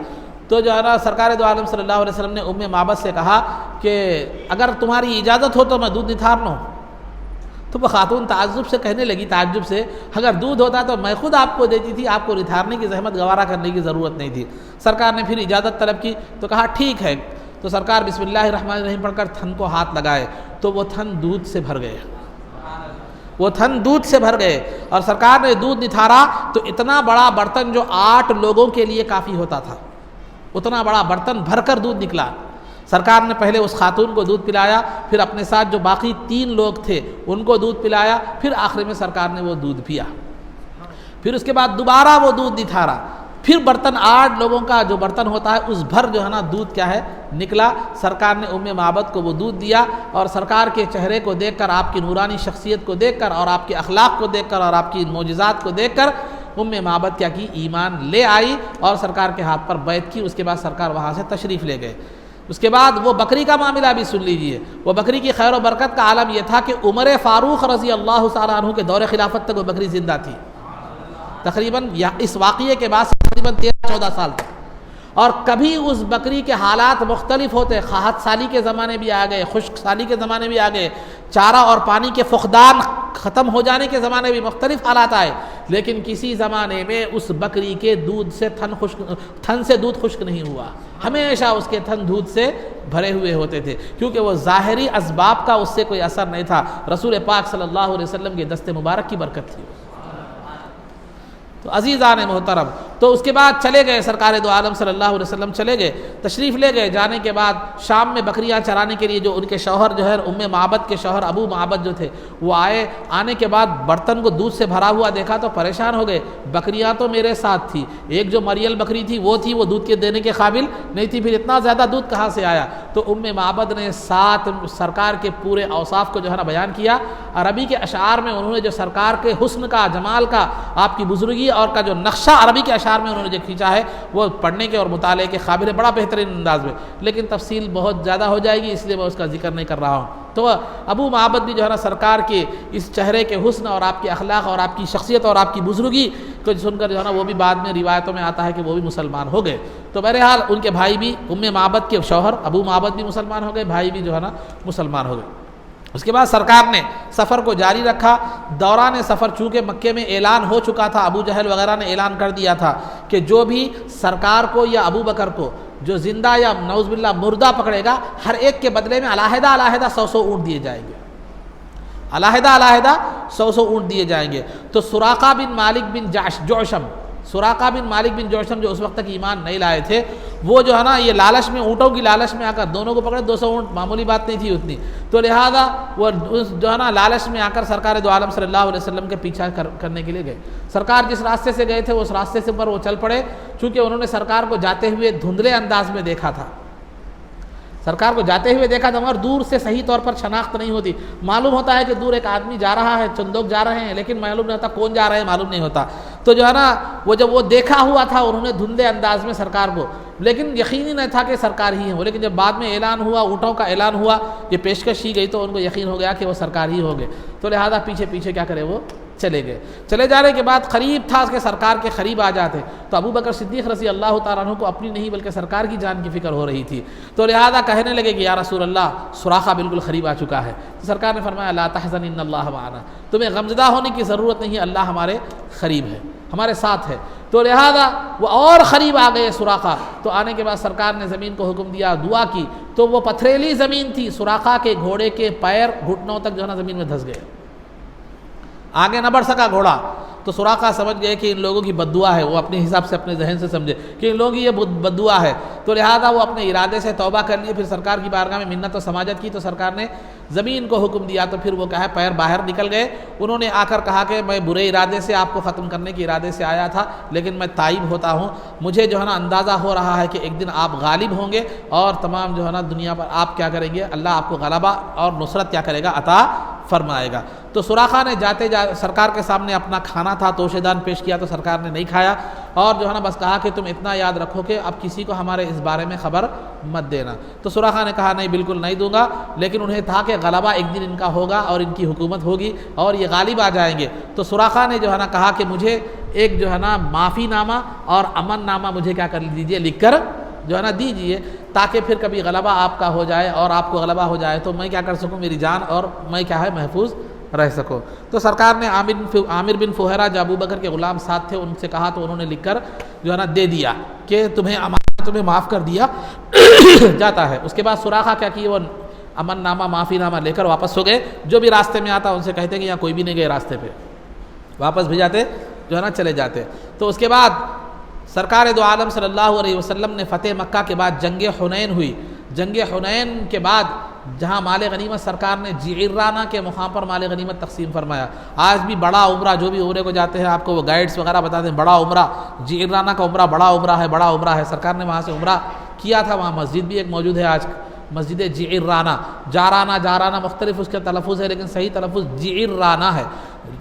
[SPEAKER 1] تو جو ہے نا سرکار دو عالم صلی اللہ علیہ وسلم نے ام معبد سے کہا کہ اگر تمہاری اجازت ہو تو میں دودھ نتھار لوں۔ تو وہ خاتون تعجب سے کہنے لگی، تعجب سے، اگر دودھ ہوتا تو میں خود آپ کو دیتی تھی، آپ کو نتھارنے کی زحمت گوارا کرنے کی ضرورت نہیں تھی۔ سرکار نے پھر اجازت طلب کی تو کہا ٹھیک ہے۔ تو سرکار بسم اللہ الرحمن الرحیم پڑھ کر تھن کو ہاتھ لگائے تو وہ تھن دودھ سے بھر گئے، اور سرکار نے دودھ نتھارا تو اتنا بڑا برتن جو 8 لوگوں کے لیے کافی ہوتا تھا، اتنا بڑا برتن بھر کر دودھ نکلا۔ سرکار نے پہلے اس خاتون کو دودھ پلایا، پھر اپنے ساتھ جو باقی 3 لوگ تھے ان کو دودھ پلایا، پھر آخر میں سرکار نے وہ دودھ پیا۔ پھر اس کے بعد دوبارہ وہ دودھ نتھارا، پھر برتن 8 لوگوں کا جو برتن ہوتا ہے اس بھر جو ہے نا دودھ کیا ہے نکلا۔ سرکار نے ام معبد کو وہ دودھ دیا، اور سرکار کے چہرے کو دیکھ کر، آپ کی نورانی شخصیت کو دیکھ کر، اور آپ کے اخلاق کو دیکھ کر، اور آپ کی معجزات کو دیکھ کر ام معبد کیا کی؟ ایمان لے آئی اور سرکار کے ہاتھ پر بیعت کی۔ اس کے بعد سرکار وہاں سے تشریف لے گئے۔ اس کے بعد وہ بکری کا معاملہ بھی سن لیجئے۔ وہ بکری کی خیر و برکت کا عالم یہ تھا کہ عمر فاروق رضی اللہ تعالیٰ عنہ کے دور خلافت تک وہ بکری زندہ تھی، تقریباً اس واقعے کے بعد تقریباً 13-14 سال تک۔ اور کبھی اس بکری کے حالات مختلف ہوتے، قحط سالی کے زمانے بھی آ گئے، خشک سالی کے زمانے بھی آ گئے، چارہ اور پانی کے فقدان ختم ہو جانے کے زمانے بھی مختلف حالات آئے، لیکن کسی زمانے میں اس بکری کے دودھ سے تھن سے دودھ خشک نہیں ہوا، ہمیشہ اس کے تھن دودھ سے بھرے ہوئے ہوتے تھے، کیونکہ وہ ظاہری اسباب کا اس سے کوئی اثر نہیں تھا، رسول پاک صلی اللہ علیہ وسلم کے دست مبارک کی برکت تھی۔ تو عزیزان محترم، تو اس کے بعد چلے گئے سرکار دو عالم صلی اللہ علیہ وسلم، چلے گئے، تشریف لے گئے۔ جانے کے بعد شام میں بکریاں چرانے کے لیے جو ان کے شوہر جو ہے ام معبد کے شوہر ابو معبد جو تھے وہ آئے، آنے کے بعد برتن کو دودھ سے بھرا ہوا دیکھا تو پریشان ہو گئے، بکریاں تو میرے ساتھ تھی، ایک جو مریل بکری تھی وہ دودھ کے دینے کے قابل نہیں تھی، پھر اتنا زیادہ دودھ کہاں سے آیا؟ تو ام معبد نے سرکار کے پورے اوصاف کو جو ہے نا بیان کیا۔ عربی کے اشعار میں انہوں نے جو سرکار کے حسن کا، جمال کا، آپ کی بزرگی اور کا جو نقشہ عربی کے اشعار میں انہوں نے جو کھینچا ہے وہ پڑھنے کے اور مطالعے کے قابل ہے، بڑا بہترین انداز میں، لیکن تفصیل بہت زیادہ ہو جائے گی اس لیے میں اس کا ذکر نہیں کر رہا ہوں۔ تو ابو معبد بھی جو ہے نا سرکار کے اس چہرے کے حسن اور آپ کے اخلاق اور آپ کی شخصیت اور آپ کی بزرگی کو سن کر جو ہے نا وہ بھی بعد میں روایتوں میں آتا ہے کہ وہ بھی مسلمان ہو گئے۔ تو بہرحال ان کے بھائی بھی، ام معبد کے شوہر ابو معبد بھی مسلمان ہو گئے، بھائی بھی جو ہے نا مسلمان ہو گئے۔ اس کے بعد سرکار نے سفر کو جاری رکھا۔ دوران سفر چونکہ مکے میں اعلان ہو چکا تھا، ابو جہل وغیرہ نے اعلان کر دیا تھا کہ جو بھی سرکار کو یا ابو بکر کو جو زندہ یا نعوذ باللہ مردہ پکڑے گا، ہر ایک کے بدلے میں علیحدہ 100 اونٹ دیے جائیں گے، علیحدہ 100 اونٹ دیے جائیں گے۔ تو سراقہ بن مالک بن جعشم جو اس وقت تک ایمان نہیں لائے تھے، وہ جو ہے نا یہ لالچ میں، اونٹوں کی لالچ میں آ کر دونوں کو پکڑے، 200 اونٹ معمولی بات نہیں تھی اتنی، تو لہٰذا وہ جو ہے نا لالچ میں آ کر سرکار دو عالم صلی اللہ علیہ وسلم کے پیچھا کرنے کے لیے گئے۔ سرکار جس راستے سے گئے تھے اس راستے سے پر وہ چل پڑے، چونکہ انہوں نے سرکار کو جاتے ہوئے دھندلے انداز میں دیکھا تھا، سرکار کو جاتے ہوئے دیکھا تھا، مگر دور سے صحیح طور پر شناخت نہیں ہوتی، معلوم ہوتا ہے کہ دور ایک آدمی جا رہا ہے، چند لوگ جا رہے ہیں، لیکن معلوم نہیں ہوتا کون جا رہے ہیں، معلوم نہیں ہوتا، تو جو ہے نا وہ جب وہ دیکھا ہوا تھا انہوں نے دھندلے انداز میں سرکار کو، لیکن یقین ہی نہیں تھا کہ سرکار ہی ہیں وہ، لیکن جب بعد میں اعلان ہوا، اونٹوں کا اعلان ہوا، یہ پیشکش کی گئی، تو ان کو یقین ہو گیا کہ وہ سرکار ہی ہو گئے، تو لہذا پیچھے پیچھے کیا کرے وہ چلے گئے۔ چلے جانے کے بعد قریب تھا کہ سرکار کے قریب آ جاتے، تو ابو بکر صدیق رضی اللہ تعالیٰ عنہ کو اپنی نہیں بلکہ سرکار کی جان کی فکر ہو رہی تھی، تو لہذا کہنے لگے کہ یا رسول اللہ سراقہ بالکل قریب آ چکا ہے، تو سرکار نے فرمایا لا تحزن ان اللہ معنا، تمہیں غمزدہ ہونے کی ضرورت نہیں ہے، اللہ ہمارے قریب ہے، ہمارے ساتھ ہے، تو لہذا وہ اور قریب آ گئے سراقہ، تو آنے کے بعد سرکار نے زمین کو حکم دیا، دعا کی، تو وہ پتھریلی زمین تھی، سراقہ کے گھوڑے کے پیر گھٹنوں تک جو ہے نا زمین میں دھس گئے، آگے نہ بڑھ سکا گھوڑا، تو سراقہ سمجھ گئے کہ ان لوگوں کی بد دعا ہے، وہ اپنے حساب سے اپنے ذہن سے سمجھے کہ ان لوگوں کی یہ بد دعا ہے، تو لہذا وہ اپنے ارادے سے توبہ کر لیے، پھر سرکار کی بارگاہ میں منت و سماجت کی، تو سرکار نے زمین کو حکم دیا، تو پھر وہ کہا پیر باہر نکل گئے، انہوں نے آ کر کہا کہ میں برے ارادے سے آپ کو ختم کرنے کے ارادے سے آیا تھا، لیکن میں تائب ہوتا ہوں، مجھے جو ہے نا اندازہ ہو رہا ہے کہ ایک دن آپ غالب ہوں گے اور تمام جو ہے نا دنیا پر آپ کیا کریں گے، اللہ آپ کو غلبہ اور نصرت کیا کرے گا، عطا فرمائے گا۔ تو سراقہ نے سرکار کے سامنے اپنا کھانا تھا توشے دان پیش کیا، تو سرکار نے نہیں کھایا، اور جو ہے نا بس کہا کہ تم اتنا یاد رکھو کہ اب کسی کو ہمارے اس بارے میں خبر مت دینا، تو سراقہ نے کہا نہیں بالکل نہیں دوں گا، لیکن انہیں تھا کہ غلبہ ایک دن ان کا ہوگا اور ان کی حکومت ہوگی اور یہ غالب آ جائیں گے، تو سراقہ نے جو ہے نا کہا کہ مجھے ایک جو ہے نا معافی نامہ اور امن نامہ مجھے کیا کر دیجیے، لکھ کر جو ہے نا دیجیے، تاکہ پھر کبھی غلبہ آپ کا ہو جائے اور آپ کو غلبہ ہو جائے تو میں کیا کر سکوں، میری جان اور میں کیا ہے محفوظ رہ سکو۔ تو سرکار نے عامر بن فہیرہ جو ابو بکر کے غلام ساتھ تھے ان سے کہا، تو انہوں نے لکھ کر جو ہے نا دے دیا کہ تمہیں معاف کر دیا جاتا ہے۔ اس کے بعد سراقہ کیا کیے، وہ امن نامہ معافی نامہ لے کر واپس ہو گئے، جو بھی راستے میں آتا ان سے کہتے کہ یہاں کوئی بھی نہیں گئے راستے پہ، واپس بھی جاتے جو ہے نا چلے جاتے۔ تو اس کے بعد سرکار دو عالم صلی اللہ علیہ وسلم نے فتح مکہ کے بعد جنگ حنین ہوئی، جنگ حنین کے بعد جہاں مال غنیمت سرکار نے جعرانہ کے مقام پر مال غنیمت تقسیم فرمایا۔ آج بھی بڑا عمرہ، جو بھی عمرے کو جاتے ہیں آپ کو وہ گائیڈز وغیرہ بتاتے ہیں، بڑا عمرہ جعرانہ کا عمرہ بڑا عمرہ ہے، بڑا عمرہ ہے، سرکار نے وہاں سے عمرہ کیا تھا، وہاں مسجد بھی ایک موجود ہے آج، مسجد جعرانہ مختلف اس کا تلفظ ہے، لیکن صحیح تلفظ جعرانہ ہے،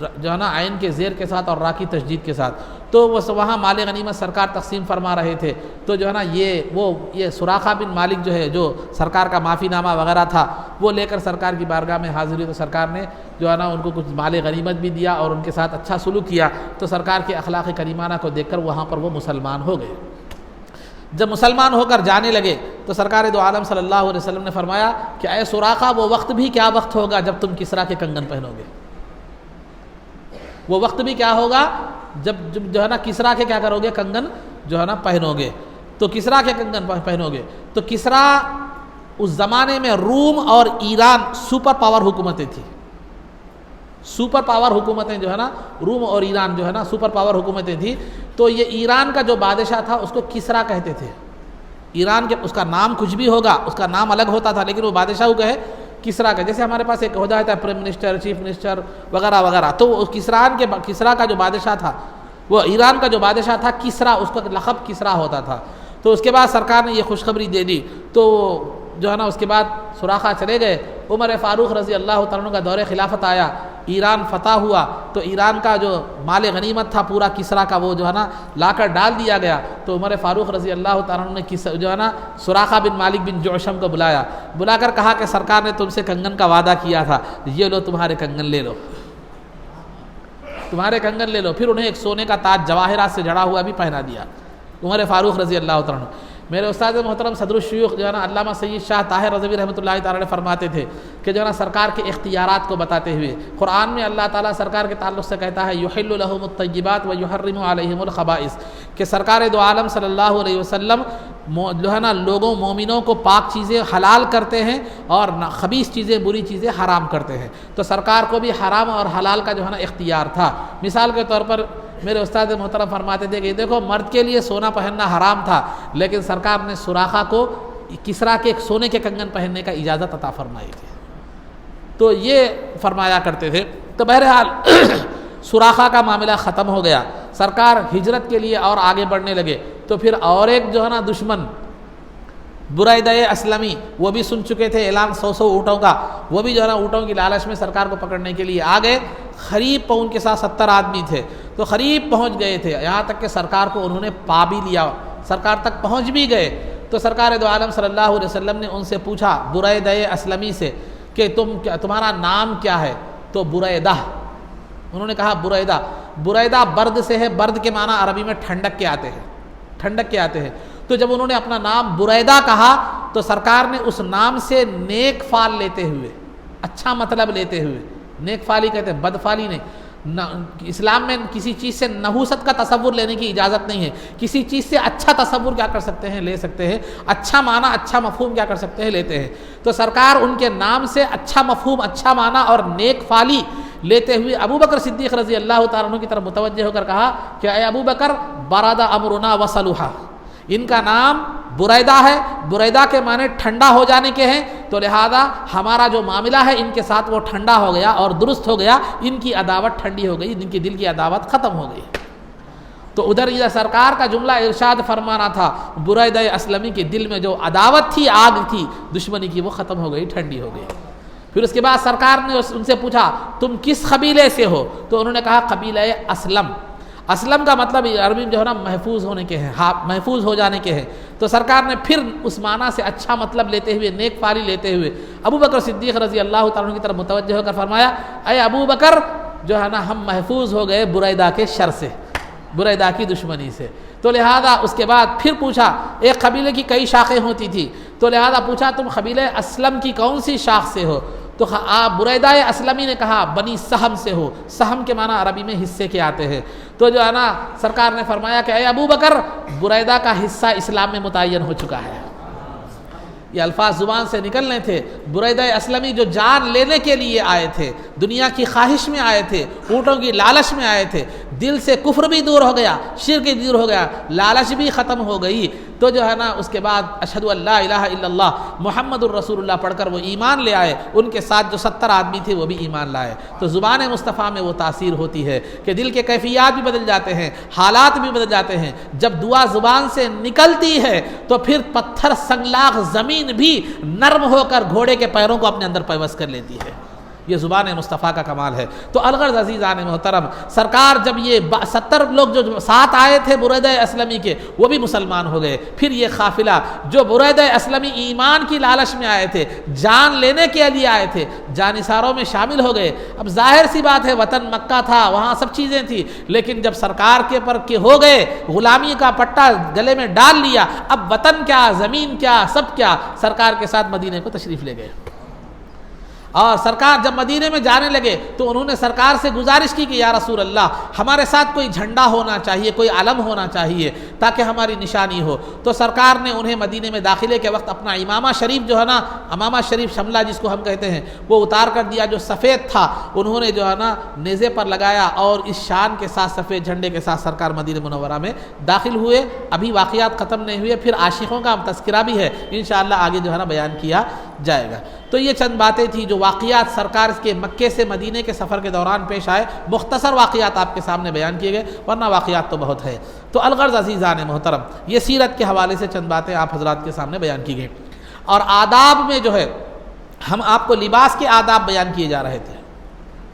[SPEAKER 1] جو ہے نا عین کے زیر کے ساتھ اور را کی تشدید کے ساتھ۔ تو وہ وہاں مال غنیمت سرکار تقسیم فرما رہے تھے، تو جو ہے نا یہ سراقہ بن مالک جو ہے، جو سرکار کا معافی نامہ وغیرہ تھا وہ لے کر سرکار کی بارگاہ میں حاضر ہوئی، تو سرکار نے جو ہے نا ان کو کچھ مال غنیمت بھی دیا اور ان کے ساتھ اچھا سلوک کیا، تو سرکار کے اخلاق کریمانہ کو دیکھ کر وہاں پر وہ مسلمان ہو گئے۔ جب مسلمان ہو کر جانے لگے تو سرکار دو عالم صلی اللہ علیہ وسلم نے فرمایا کہ اے سراقہ، وہ وقت بھی کیا وقت ہوگا جب تم کسریٰ کے کنگن پہنو گے، وہ وقت بھی کیا ہوگا جب جو ہے نا کسریٰ کے کیا کرو گے، کنگن جو ہے نا پہنو گے، تو کسریٰ کے کنگن پہنو گے۔ تو کسریٰ اس زمانے میں روم اور ایران سپر پاور حکومتیں تھیں، سپر پاور حکومتیں جو ہے نا، روم اور ایران جو ہے نا سپر پاور حکومتیں تھیں، تو یہ ایران کا جو بادشاہ تھا اس کو کسریٰ کہتے تھے، ایران کے اس کا نام کچھ بھی ہوگا، اس کا نام الگ ہوتا تھا، لیکن وہ بادشاہ کو ہے کسریٰ کا، جیسے ہمارے پاس ایک عہدہ ہے پرائم منسٹر، چیف منسٹر وغیرہ وغیرہ، تو کسریٰ کا جو بادشاہ تھا، وہ ایران کا جو بادشاہ تھا کسریٰ، اس کا لقب کسریٰ ہوتا تھا۔ تو اس کے بعد سرکار نے یہ خوشخبری دے دی، تو جو ہے نا اس کے بعد سراقہ چلے گئے، عمر فاروق رضی اللہ تعالیٰ عنہ کا دور خلافت آیا، ایران فتح ہوا، تو ایران کا جو مال غنیمت تھا پورا کسریٰ کا وہ جو ہے نا لا کر ڈال دیا گیا، تو عمر فاروق رضی اللہ تعالیٰ عنہ نے جو ہے نا سراقہ بن مالک بن جعشم کو بلا کر کہا کہ سرکار نے تم سے کنگن کا وعدہ کیا تھا، یہ لو تمہارے کنگن لے لو، تمہارے کنگن لے لو۔ پھر انہیں ایک سونے کا تاج جواہرات سے جڑا ہوا بھی پہنا دیا عمر فاروق رضی اللہ تعالیٰ عنہ۔ میرے استاد محترم صدر الشیوخ جو ہے نا علامہ سید شاہ طاہر رضوی رحمۃ اللہ تعالیٰ نے فرماتے تھے کہ جو ہے نا سرکار کے اختیارات کو بتاتے ہوئے قرآن میں اللہ تعالیٰ سرکار کے تعلق سے کہتا ہے یحل لہم الطیبات ویحرم علیہم الخبائث، کہ سرکار دو عالم صلی اللہ علیہ وسلم جو ہے نا لوگوں مومنوں کو پاک چیزیں حلال کرتے ہیں اور خبیث چیزیں بری چیزیں حرام کرتے ہیں، تو سرکار کو بھی حرام اور حلال کا جو ہے نا اختیار تھا۔ مثال کے طور پر میرے استاد محترم فرماتے تھے کہ دیکھو مرد کے لیے سونا پہننا حرام تھا، لیکن سرکار نے سراخا کو کسرا کے سونے کے کنگن پہننے کا اجازت عطا فرمائی تھی، تو یہ فرمایا کرتے تھے۔ تو بہرحال سراخا کا معاملہ ختم ہو گیا، سرکار ہجرت کے لیے اور آگے بڑھنے لگے، تو پھر اور ایک جو ہے نا دشمن بریدہ اسلمی، وہ بھی سن چکے تھے اعلان 100 اونٹوں کا، وہ بھی جو ہے نا اونٹوں کی لالچ میں سرکار کو پکڑنے کے لیے آ گئے۔ قریب ان کے ساتھ 70 آدمی تھے، تو قریب پہنچ گئے تھے، یہاں تک کہ سرکار کو انہوں نے پا بھی لیا، سرکار تک پہنچ بھی گئے۔ تو سرکار دو عالم صلی اللہ علیہ وسلم نے ان سے پوچھا بریدہ اسلمی سے کہ تمہارا نام کیا ہے؟ تو بریدہ، انہوں نے کہا بریدہ۔ بریدہ برد سے ہے، برد کے معنی عربی میں ٹھنڈک کے آتے ہیں، ٹھنڈک کے آتے ہیں۔ تو جب انہوں نے اپنا نام بریدہ کہا تو سرکار نے اس نام سے نیک فال لیتے ہوئے، اچھا مطلب لیتے ہوئے، نیک فالی کہتے ہیں، بد فالی نہیں۔ اسلام میں کسی چیز سے نحوست کا تصور لینے کی اجازت نہیں ہے، کسی چیز سے اچھا تصور کیا کر سکتے ہیں، لے سکتے ہیں، اچھا معنی اچھا مفہوم کیا کر سکتے ہیں، لیتے ہیں۔ تو سرکار ان کے نام سے اچھا مفہوم، اچھا معنی اور نیک فالی لیتے ہوئے ابو بکر صدیق رضی اللہ تعالیٰ عنہ کی طرف متوجہ ہو کر کہا کہ اے ابو بکر برادہ امرنا وصلوحا، ان کا نام بریدہ ہے، بریدہ کے معنی ٹھنڈا ہو جانے کے ہیں، تو لہذا ہمارا جو معاملہ ہے ان کے ساتھ وہ ٹھنڈا ہو گیا اور درست ہو گیا، ان کی عداوت ٹھنڈی ہو گئی، ان کی دل کی عداوت ختم ہو گئی۔ تو ادھر یہ سرکار کا جملہ ارشاد فرمانا تھا، بریدہ اسلمی کے دل میں جو عداوت تھی، آگ تھی دشمنی کی، وہ ختم ہو گئی، ٹھنڈی ہو گئی۔ پھر اس کے بعد سرکار نے ان سے پوچھا تم کس قبیلے سے ہو؟ تو انہوں نے کہا قبیلہ اسلم۔ اسلم کا مطلب عربی میں جو ہے نا محفوظ ہونے کے ہیں، محفوظ ہو جانے کے ہیں۔ تو سرکار نے پھر اس معنی سے اچھا مطلب لیتے ہوئے، نیک فالی لیتے ہوئے ابو بکر صدیق رضی اللہ تعالیٰ عنہ کی طرف متوجہ ہو کر فرمایا اے ابو بکر، جو ہے نا ہم محفوظ ہو گئے بریدہ کے شر سے، بریدہ کی دشمنی سے۔ تو لہذا اس کے بعد پھر پوچھا، ایک قبیلے کی کئی شاخیں ہوتی تھی، تو لہذا پوچھا تم قبیلہ اسلم کی کون سی شاخ سے ہو؟ تو بریدہ اسلمی نے کہا بنی سہم سے ہو۔ سہم کے معنی عربی میں حصے کے آتے ہیں۔ تو جو ہے نا سرکار نے فرمایا کہ اے ابو بکر، بریدہ کا حصہ اسلام میں متعین ہو چکا ہے۔ یہ الفاظ زبان سے نکلنے تھے۔ بریدہ اسلمی جو جان لینے کے لیے آئے تھے، دنیا کی خواہش میں آئے تھے، اونٹوں کی لالچ میں آئے تھے، دل سے کفر بھی دور ہو گیا، شرک بھی دور ہو گیا، لالچ بھی ختم ہو گئی، تو جو ہے نا اس کے بعد اشہد ان لا الہ الا اللہ محمد الرسول اللہ پڑھ کر وہ ایمان لے آئے۔ ان کے ساتھ جو 70 آدمی تھے وہ بھی ایمان لائے۔ تو زبان مصطفیٰ میں وہ تاثیر ہوتی ہے کہ دل کے کیفیات بھی بدل جاتے ہیں، حالات بھی بدل جاتے ہیں۔ جب دعا زبان سے نکلتی ہے تو پھر پتھر سنگلاخ زمین بھی نرم ہو کر گھوڑے کے پیروں کو اپنے اندر پیوست کر لیتی ہے۔ یہ زبان مصطفیٰ کا کمال ہے۔ تو الغرض عزیزان محترم، سرکار جب یہ 70 لوگ جو ساتھ آئے تھے بریدہ اسلمی کے، وہ بھی مسلمان ہو گئے۔ پھر یہ قافلہ جو بریدہ اسلمی ایمان کی لالچ میں آئے تھے، جان لینے کے لیے آئے تھے، جانثاروں میں شامل ہو گئے۔ اب ظاہر سی بات ہے وطن مکہ تھا، وہاں سب چیزیں تھیں، لیکن جب سرکار کے پر کے ہو گئے، غلامی کا پٹا گلے میں ڈال لیا، اب وطن کیا، زمین کیا، سب کیا، سرکار کے ساتھ مدینے کو تشریف لے گئے۔ اور سرکار جب مدینے میں جانے لگے تو انہوں نے سرکار سے گزارش کی کہ یا رسول اللہ، ہمارے ساتھ کوئی جھنڈا ہونا چاہیے، کوئی علم ہونا چاہیے تاکہ ہماری نشانی ہو۔ تو سرکار نے انہیں مدینے میں داخلے کے وقت اپنا امامہ شریف جو ہے نا، امامہ شریف شملہ جس کو ہم کہتے ہیں، وہ اتار کر دیا، جو سفید تھا انہوں نے جو ہے نا نیزے پر لگایا، اور اس شان کے ساتھ سفید جھنڈے کے ساتھ سرکار مدینہ منورہ میں داخل ہوئے۔ ابھی واقعات ختم نہیں ہوئے، پھر عاشقوں کا تذکرہ بھی ہے، انشاءاللہ آگے جو ہے نا بیان کیا جائے گا۔ تو یہ چند باتیں تھیں جو واقعات سرکار کے مکے سے مدینے کے سفر کے دوران پیش آئے، مختصر واقعات آپ کے سامنے بیان کیے گئے، ورنہ واقعات تو بہت ہے۔ تو الغرض عزیزان محترم، یہ سیرت کے حوالے سے چند باتیں آپ حضرات کے سامنے بیان کی گئی۔ اور آداب میں جو ہے، ہم آپ کو لباس کے آداب بیان کیے جا رہے تھے،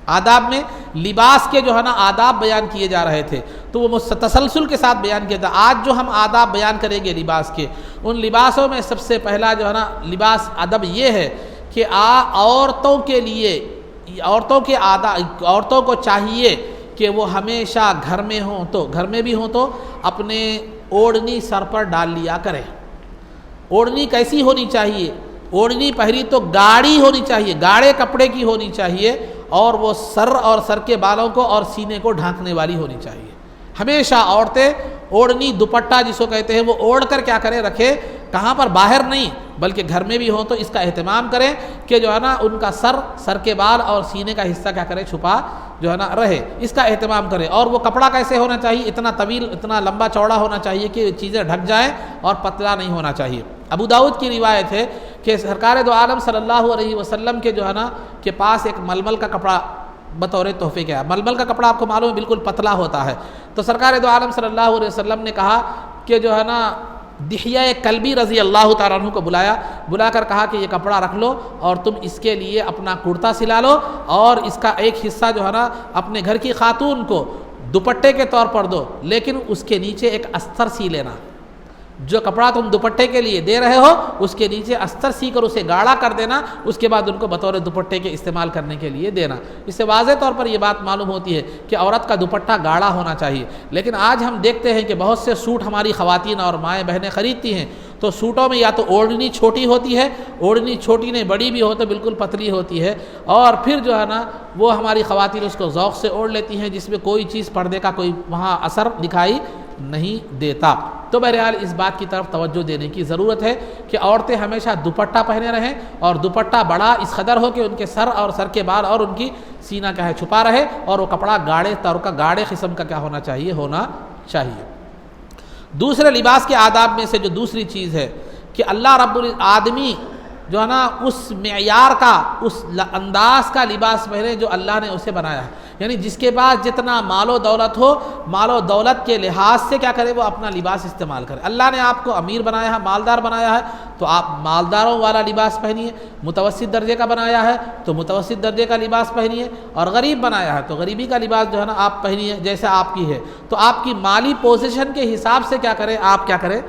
[SPEAKER 1] آداب میں لباس کے جو ہے نا آداب بیان کیے جا رہے تھے، تو وہ تسلسل کے ساتھ بیان کیا تھا۔ آج جو ہم آداب بیان کریں گے لباس کے، ان لباسوں میں سب سے پہلا جو ہے نا لباس ادب یہ ہے کہ عورتوں کے لیے، عورتوں کو چاہیے کہ وہ ہمیشہ گھر میں ہوں، تو گھر میں بھی ہوں تو اپنے اوڑھنی سر پر ڈال لیا کریں۔ اوڑھنی کیسی ہونی چاہیے؟ اوڑھنی پہلی تو گاڑی ہونی چاہیے، گاڑے کپڑے کی ہونی چاہیے، اور وہ سر اور سر کے بالوں کو اور سینے کو ڈھانکنے والی ہونی چاہیے۔ ہمیشہ عورتیں اوڑھنی دوپٹہ جس کو کہتے ہیں وہ اوڑھ کر کیا کرے، رکھے، کہاں پر؟ باہر نہیں، بلکہ گھر میں بھی ہوں تو اس کا اہتمام کریں کہ جو ہے نا ان کا سر کے بال اور سینے کا حصہ کیا کرے چھپا جو ہے نا رہے، اس کا اہتمام کریں۔ اور وہ کپڑا کیسے ہونا چاہیے؟ اتنا طویل، اتنا لمبا چوڑا ہونا چاہیے کہ چیزیں ڈھک جائیں اور پتلا نہیں ہونا چاہیے۔ ابو داؤد کی روایت ہے کہ سرکار دو عالم صلی اللہ علیہ وسلم کے جو ہے نا کے پاس ایک ململ کا کپڑا بطور تحفے کیا ہے۔ ململ کا کپڑا آپ کو معلوم ہے بالکل پتلا ہوتا ہے، تو سرکار دو عالم صلی اللہ علیہ وسلم نے کہا کہ جو ہے نا دحیہ کلبی رضی اللہ تعالیٰ عنہ کو بلا کر کہا کہ یہ کپڑا رکھ لو اور تم اس کے لیے اپنا کرتا سلا لو اور اس کا ایک حصہ جو ہے نا اپنے گھر کی خاتون کو دوپٹے کے طور پر دو، لیکن اس کے نیچے ایک استر سی لینا۔ جو کپڑا تم دوپٹے کے لیے دے رہے ہو اس کے نیچے استر سی کر اسے گاڑھا کر دینا، اس کے بعد ان کو بطور دوپٹے کے استعمال کرنے کے لیے دینا۔ اس سے واضح طور پر یہ بات معلوم ہوتی ہے کہ عورت کا دوپٹہ گاڑھا ہونا چاہیے۔ لیکن آج ہم دیکھتے ہیں کہ بہت سے سوٹ ہماری خواتین اور مائیں بہنیں خریدتی ہیں، تو سوٹوں میں یا تو اوڑھنی چھوٹی ہوتی ہے، اوڑھنی چھوٹی نہیں بڑی بھی ہو تو بالکل پتلی ہوتی ہے، اور پھر جو ہے نا وہ ہماری خواتین اس کو ذوق سے اوڑھ لیتی ہیں جس میں کوئی چیز پردے کا کوئی وہاں اثر دکھائی نہیں دیتا۔ تو بہرحال اس بات کی طرف توجہ دینے کی ضرورت ہے کہ عورتیں ہمیشہ دوپٹہ پہنے رہیں، اور دوپٹہ بڑا اس قدر ہو کہ ان کے سر کے بال اور ان کی سینہ کیا ہے چھپا رہے، اور وہ کپڑا گاڑھے قسم کا کیا ہونا چاہیے۔ دوسرے لباس کے آداب میں سے جو دوسری چیز ہے کہ اللہ رب العالمین جو ہے نا اس معیار کا، اس انداز کا لباس پہنے جو اللہ نے اسے بنایا ہے، یعنی جس کے پاس جتنا مال و دولت ہو، مال و دولت کے لحاظ سے کیا کرے وہ اپنا لباس استعمال کرے۔ اللہ نے آپ کو امیر بنایا ہے، مالدار بنایا ہے تو آپ مالداروں والا لباس پہنیے، متوسط درجے کا بنایا ہے تو متوسط درجے کا لباس پہنیے، اور غریب بنایا ہے تو غریبی کا لباس جو ہے نا آپ پہنیے جیسا آپ کی ہے۔ تو آپ کی مالی پوزیشن کے حساب سے کیا کریں، آپ کیا کریں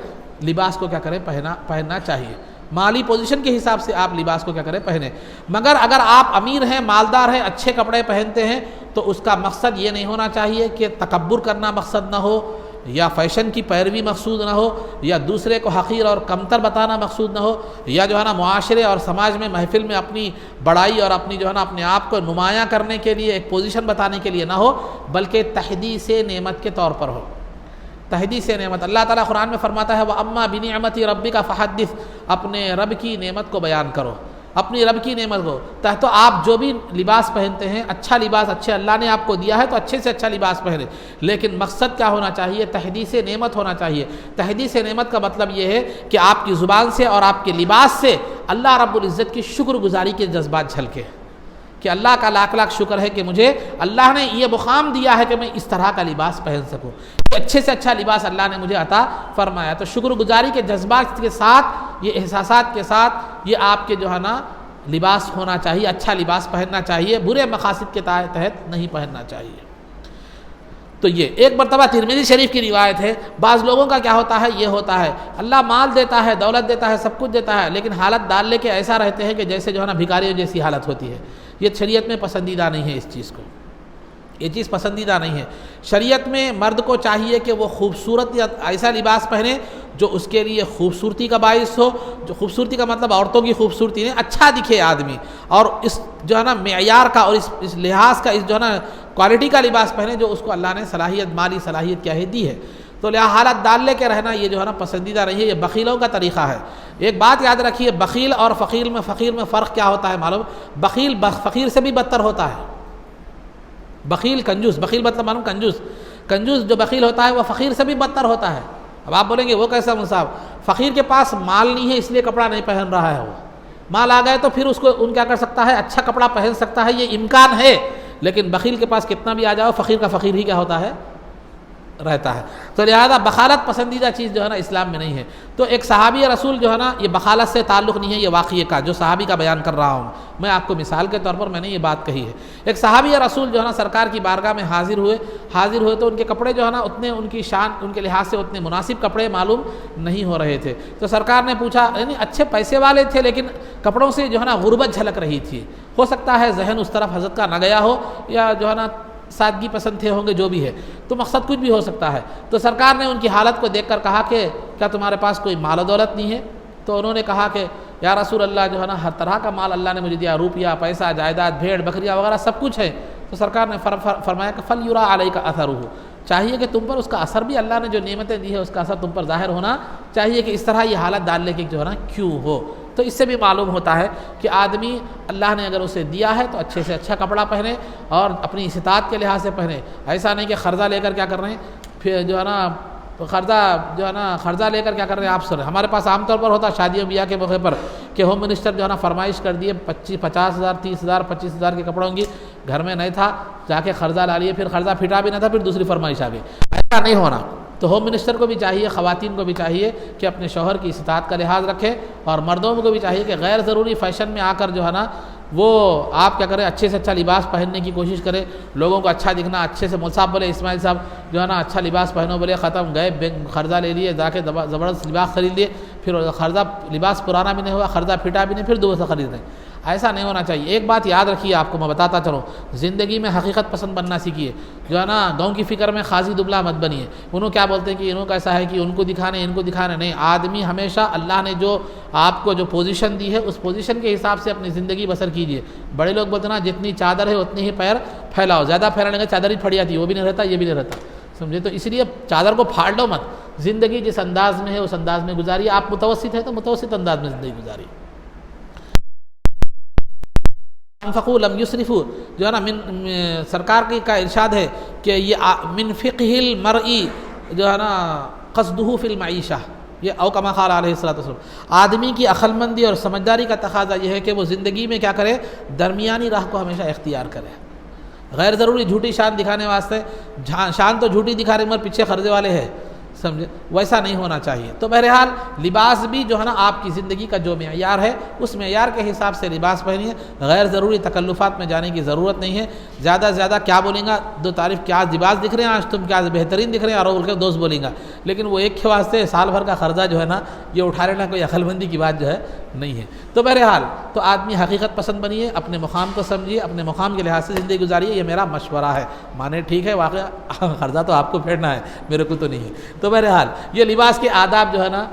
[SPEAKER 1] لباس کو کیا کریں پہننا چاہیے، مالی پوزیشن کے حساب سے آپ لباس کو کیا کریں پہنے۔ مگر اگر آپ امیر ہیں، مالدار ہیں، اچھے کپڑے پہنتے ہیں تو اس کا مقصد یہ نہیں ہونا چاہیے کہ تکبر کرنا مقصد نہ ہو، یا فیشن کی پیروی مقصود نہ ہو، یا دوسرے کو حقیر اور کمتر بتانا مقصود نہ ہو، یا جو ہے نا معاشرے اور سماج میں محفل میں اپنی بڑائی اور اپنی جو ہے نا اپنے آپ کو نمایاں کرنے کے لیے ایک پوزیشن بتانے کے لیے نہ ہو، بلکہ تحدیث نعمت کے طور پر ہو۔ تحدیث نعمت اللہ تعالیٰ قرآن میں فرماتا ہے وَأَمَّا بِنِعْمَتِ رَبِّكَ فَحَدِّثْ، اپنے رب کی نعمت کو بیان کرو، اپنی رب کی نعمت کو۔ تو آپ جو بھی لباس پہنتے ہیں، اچھا لباس اچھے اللہ نے آپ کو دیا ہے تو اچھے سے اچھا لباس پہنے، لیکن مقصد کیا ہونا چاہیے، تحدیث نعمت ہونا چاہیے۔ تحدیث نعمت کا مطلب یہ ہے کہ آپ کی زبان سے اور آپ کے لباس سے اللہ رب العزت کی شکر گزاری کے جذبات جھلکے، کہ اللہ کا لاکھ لاکھ شکر ہے کہ مجھے اللہ نے یہ مقام دیا ہے کہ میں اس طرح کا لباس پہن سکوں، اچھے سے اچھا لباس اللہ نے مجھے عطا فرمایا۔ تو شکر گزاری کے جذبات کے ساتھ، یہ احساسات کے ساتھ یہ آپ کے جو ہے نا لباس ہونا چاہیے، اچھا لباس پہننا چاہیے، برے مقاصد کے تحت نہیں پہننا چاہیے۔ تو یہ ایک مرتبہ ترمذی شریف کی روایت ہے، بعض لوگوں کا کیا ہوتا ہے، یہ ہوتا ہے اللہ مال دیتا ہے، دولت دیتا ہے، سب کچھ دیتا ہے، لیکن حالت ڈال لے کے ایسا رہتے ہیں کہ جیسے جو ہے نا بھکاریوں جیسی حالت ہوتی ہے۔ یہ شریعت میں پسندیدہ نہیں ہے، اس چیز کو، یہ چیز پسندیدہ نہیں ہے۔ شریعت میں مرد کو چاہیے کہ وہ خوبصورت یا ایسا لباس پہنے جو اس کے لیے خوبصورتی کا باعث ہو، جو خوبصورتی کا مطلب عورتوں کی خوبصورتی نہیں، اچھا دکھے آدمی، اور اس جو ہے نا معیار کا اور اس لحاظ کا، اس جو ہے نا کوالٹی کا لباس پہنے جو اس کو اللہ نے صلاحیت، مالی صلاحیت کیا ہے دی ہے۔ تو لہٰذا حالت ڈال لے کے رہنا یہ جو ہے نا پسندیدہ نہیں ہے، یہ بخیلوں کا طریقہ ہے۔ ایک بات یاد رکھیے، بخیل اور فقیر میں فرق کیا ہوتا ہے معلوم؟ بخیل فقیر سے بھی بدتر ہوتا ہے۔ بخیل کنجوس، بخیل مطلب معلوم کنجوس جو بخیل ہوتا ہے وہ فقیر سے بھی بدتر ہوتا ہے۔ اب آپ بولیں گے وہ کیسا مصاب؟ فقیر کے پاس مال نہیں ہے اس لیے کپڑا نہیں پہن رہا ہے، وہ مال آ گئے تو پھر اس کو کیا کر سکتا ہے، اچھا کپڑا پہن سکتا ہے، یہ امکان ہے۔ لیکن بخیل کے پاس کتنا بھی آ جاؤ، فقیر کا فقیر ہی کیا ہوتا ہے، رہتا ہے۔ تو لہذا بخالت پسندیدہ چیز جو ہے نا اسلام میں نہیں ہے۔ تو ایک صحابی رسول جو ہے نا، یہ بخالت سے تعلق نہیں ہے، یہ واقعے کا جو صحابی کا بیان کر رہا ہوں میں آپ کو مثال کے طور پر میں نے یہ بات کہی ہے۔ ایک صحابی رسول جو ہے نا سرکار کی بارگاہ میں حاضر ہوئے تو ان کے کپڑے جو ہے نا اتنے ان کی شان، ان کے لحاظ سے اتنے مناسب کپڑے معلوم نہیں ہو رہے تھے۔ تو سرکار نے پوچھا، یعنی اچھے پیسے والے تھے لیکن کپڑوں سے جو ہے نا غربت جھلک رہی تھی، ہو سکتا ہے ذہن اس طرف حضرت کا نہ گیا ہو، یا جو ہے نا سادگی پسند تھے ہوں گے، جو بھی ہے، تو مقصد کچھ بھی ہو سکتا ہے۔ تو سرکار نے ان کی حالت کو دیکھ کر کہا کہ کیا تمہارے پاس کوئی مال و دولت نہیں ہے؟ تو انہوں نے کہا کہ یا رسول اللہ جو ہے نا ہر طرح کا مال اللہ نے مجھے دیا، روپیہ، پیسہ، جائیداد، بھیڑ بکریاں وغیرہ سب کچھ ہے۔ تو سرکار نے فرمایا کہ فَلْيُرَىٰ عَلَيْكَ أَثَرُهُ، چاہیے کہ تم پر اس کا اثر بھی، اللہ نے جو نعمتیں دی ہے اس کا اثر تم پر ظاہر ہونا چاہیے کہ اس طرح یہ حالت ڈالنے کی جو ہے نا کیوں ہو۔ تو اس سے بھی معلوم ہوتا ہے کہ آدمی اللہ نے اگر اسے دیا ہے تو اچھے سے اچھا کپڑا پہنے اور اپنی استطاعت کے لحاظ سے پہنے، ایسا نہیں کہ قرضہ لے کر کیا کر رہے ہیں، پھر جو ہے نا قرضہ لے کر کیا کر رہے ہیں آپ سر۔ ہمارے پاس عام طور پر ہوتا ہے شادیوں بیاہ کے موقع پر کہ ہوم منسٹر جو ہے نا فرمائش کر دیے 50,000 30,000 25,000 کے کپڑوں کی، گھر میں نہیں تھا جا کے قرضہ لا لیے، پھر قرضہ پھٹا بھی نہ تھا، پھر دوسری فرمائش آ گئی۔ ایسا نہیں ہونا۔ تو ہوم منسٹر کو بھی چاہیے، خواتین کو بھی چاہیے کہ اپنے شوہر کی استطاعت کا لحاظ رکھے، اور مردوں کو بھی چاہیے کہ غیر ضروری فیشن میں آ کر جو ہے نا وہ آپ کیا کریں، اچھے سے اچھا لباس پہننے کی کوشش کریں، لوگوں کو اچھا دکھنا، اچھے سے صاحب بولے اسماعیل صاحب جو ہے نا اچھا لباس پہنو، بولے ختم گئے بینک قرضہ لے لیے، جا کے زبردست لباس خرید لیے، پھر قرضہ لباس پرانا بھی نہیں ہوا، قرضہ پھٹا بھی نہیں، پھر دوسرا خرید رہے ہیں۔ ایسا نہیں ہونا چاہیے۔ ایک بات یاد رکھیے، آپ کو میں بتاتا چلوں، زندگی میں حقیقت پسند بننا سیکھیے، جو ہے نا گاؤں کی فکر میں خاصی دبلا مت بنیے۔ انہوں کیا بولتے ہیں کہ انہوں کا ایسا ہے کہ ان کو دکھانے نہیں۔ آدمی ہمیشہ اللہ نے جو آپ کو جو پوزیشن دی ہے اس پوزیشن کے حساب سے اپنی زندگی بسر کیجیے۔ بڑے لوگ بولتے ہیں نا جتنی چادر ہے اتنی ہی پیر پھیلاؤ، زیادہ پھیلانے کا چادر ہی پھٹ جاتی ہے، وہ بھی نہیں رہتا یہ بھی نہیں رہتا، سمجھے؟ تو اس لیے چادر کو پھاڑ لو مت، زندگی جس انداز میں ہے اس انداز میں گزاریے۔ آپ متوسط ہیں تو متوسط انداز میں زندگی گزاریے۔ انفقوا لم یسرفوا، جو ہے نا سرکار کی کا ارشاد ہے کہ یہ من فقہ المرئی جو ہے نا قصدہ فی المعیشہ، یہ او کما قال علیہ الصلوۃ والسلام، آدمی کی عقل مندی اور سمجھداری کا تقاضا یہ ہے کہ وہ زندگی میں کیا کرے، درمیانی راہ کو ہمیشہ اختیار کرے۔ غیر ضروری جھوٹی شان دکھانے واسطے، شان تو جھوٹی دکھا رہے مگر پیچھے قرضے والے ہیں، سمجھے؟ ویسا نہیں ہونا چاہیے۔ تو بہرحال لباس بھی جو ہے نا آپ کی زندگی کا جو معیار ہے اس معیار کے حساب سے لباس پہنیے، غیر ضروری تکلفات میں جانے کی ضرورت نہیں ہے۔ زیادہ سے زیادہ کیا بولیں گا، دو تعریف، کیا لباس دکھ رہے ہیں آج تم، کیا بہترین دکھ رہے ہیں، اور بول کے دوست بولیں گا، لیکن وہ ایک کے واسطے سال بھر کا قرضہ جو ہے نا یہ اٹھا لینا کوئی عقل مندی کی بات جو ہے نہیں ہے۔ تو بہرحال تو آدمی حقیقت پسند بنیے، اپنے مقام کو سمجھیے، اپنے مقام کے لحاظ سے زندگی گزاریے، یہ میرا مشورہ ہے۔ مانے ٹھیک ہے، واقعہ قرضہ تو آپ کو پھیرنا ہے، میرے کو تو نہیں ہے۔ تو بہرحال یہ لباس کے آداب جو ہے نا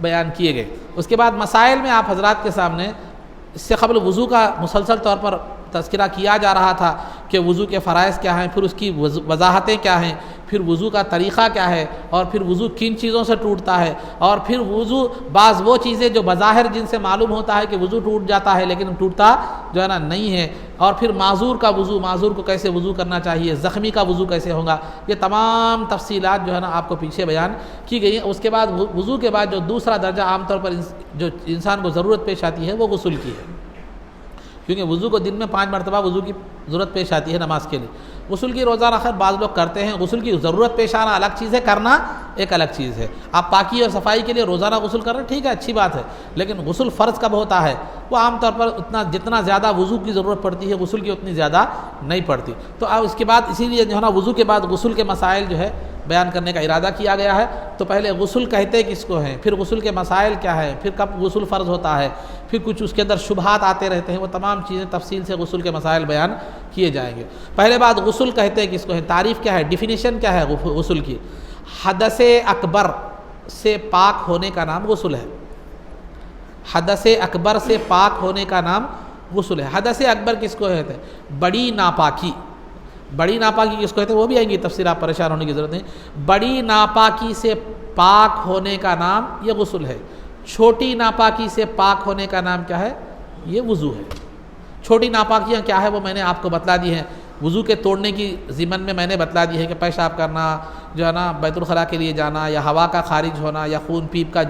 [SPEAKER 1] بیان کیے گئے۔ اس کے بعد مسائل میں آپ حضرات کے سامنے اس سے قبل وضو کا مسلسل طور پر تذکرہ کیا جا رہا تھا کہ وضو کے فرائض کیا ہیں، پھر اس کی وضاحتیں کیا ہیں، پھر وضو کا طریقہ کیا ہے، اور پھر وضو کن چیزوں سے ٹوٹتا ہے، اور پھر وضو بعض وہ چیزیں جو بظاہر جن سے معلوم ہوتا ہے کہ وضو ٹوٹ جاتا ہے لیکن ٹوٹتا جو ہے نا نہیں ہے، اور پھر معذور کا وضو، معذور کو کیسے وضو کرنا چاہیے، زخمی کا وضو کیسے ہوگا، یہ تمام تفصیلات جو ہے نا آپ کو پیچھے بیان کی گئی ہیں۔ اس کے بعد وضو کے بعد جو دوسرا درجہ عام طور پر جو انسان کو ضرورت پیش آتی ہے وہ غسل کی ہے، کیونکہ وضو کو دن میں 5 مرتبہ وضو کی ضرورت پیش آتی ہے نماز کے لیے۔ غسل کی روزانہ خیر بعض لوگ کرتے ہیں، غسل کی ضرورت پیش آنا الگ چیز ہے، کرنا ایک الگ چیز ہے۔ آپ پاکی اور صفائی کے لیے روزانہ غسل کر رہے ہیں، ٹھیک ہے، اچھی بات ہے، لیکن غسل فرض کب ہوتا ہے؟ وہ عام طور پر جتنا زیادہ وضو کی ضرورت پڑتی ہے غسل کی اتنی زیادہ نہیں پڑتی۔ تو اب اس کے بعد اسی لیے جو ہے نا وضو کے بعد غسل کے مسائل جو ہے بیان کرنے کا ارادہ کیا گیا ہے۔ تو پہلے غسل کہتے کس کو ہیں، پھر غسل کے مسائل کیا ہے، پھر کب غسل فرض ہوتا ہے، پھر کچھ اس کے اندر شبہات آتے رہتے ہیں، وہ تمام چیزیں تفصیل سے غسل کے مسائل بیان کیے جائیں گے۔ پہلے بات غسل کہتے کس کو ہیں، تعریف کیا ہے، ڈیفینیشن کیا ہے غسل کی۔ حدث اکبر سے پاک ہونے کا نام غسل ہے۔ حدث اکبر سے پاک ہونے کا نام غسل ہے۔ حدث اکبر کس کو کہتے ہیں؟ بڑی ناپاکی۔ بڑی ناپاکی کس کو کہتے ہیں وہ بھی آئیں گی تفسیر، آپ پریشان ہونے کی ضرورت نہیں۔ بڑی ناپاکی سے پاک ہونے کا نام یہ غسل ہے۔ چھوٹی ناپاکی سے پاک ہونے کا نام کیا ہے؟ یہ وضو ہے۔ چھوٹی ناپاکیاں کیا ہے وہ میں نے آپ کو بتلا دی ہیں۔ وضو کے توڑنے کی ضمن میں نے بتلا دی ہے کہ پیشاب کرنا جو ہے نا بیت الخلاء کے لیے جانا، یا ہوا کا خارج ہونا، یا خون پیپ کا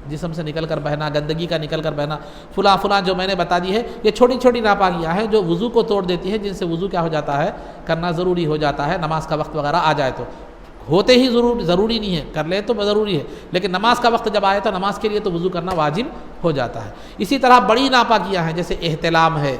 [SPEAKER 1] جسم سے نکل کر بہنا، گندگی کا نکل کر بہنا، فلاں جو میں نے بتا دی ہے، یہ چھوٹی چھوٹی ناپاکیاں ہیں جو وضو کو توڑ دیتی ہیں، جن سے وضو کیا ہو جاتا ہے، کرنا ضروری ہو جاتا ہے، نماز کا وقت وغیرہ آ جائے تو۔ ہوتے ہی ضروری نہیں ہے، کر لے تو ضروری ہے، لیکن نماز کا وقت جب آئے تو نماز کے لیے تو وضو کرنا واجب ہو جاتا ہے۔ اسی طرح بڑی ناپاکیاں ہیں جیسے احتلام ہے،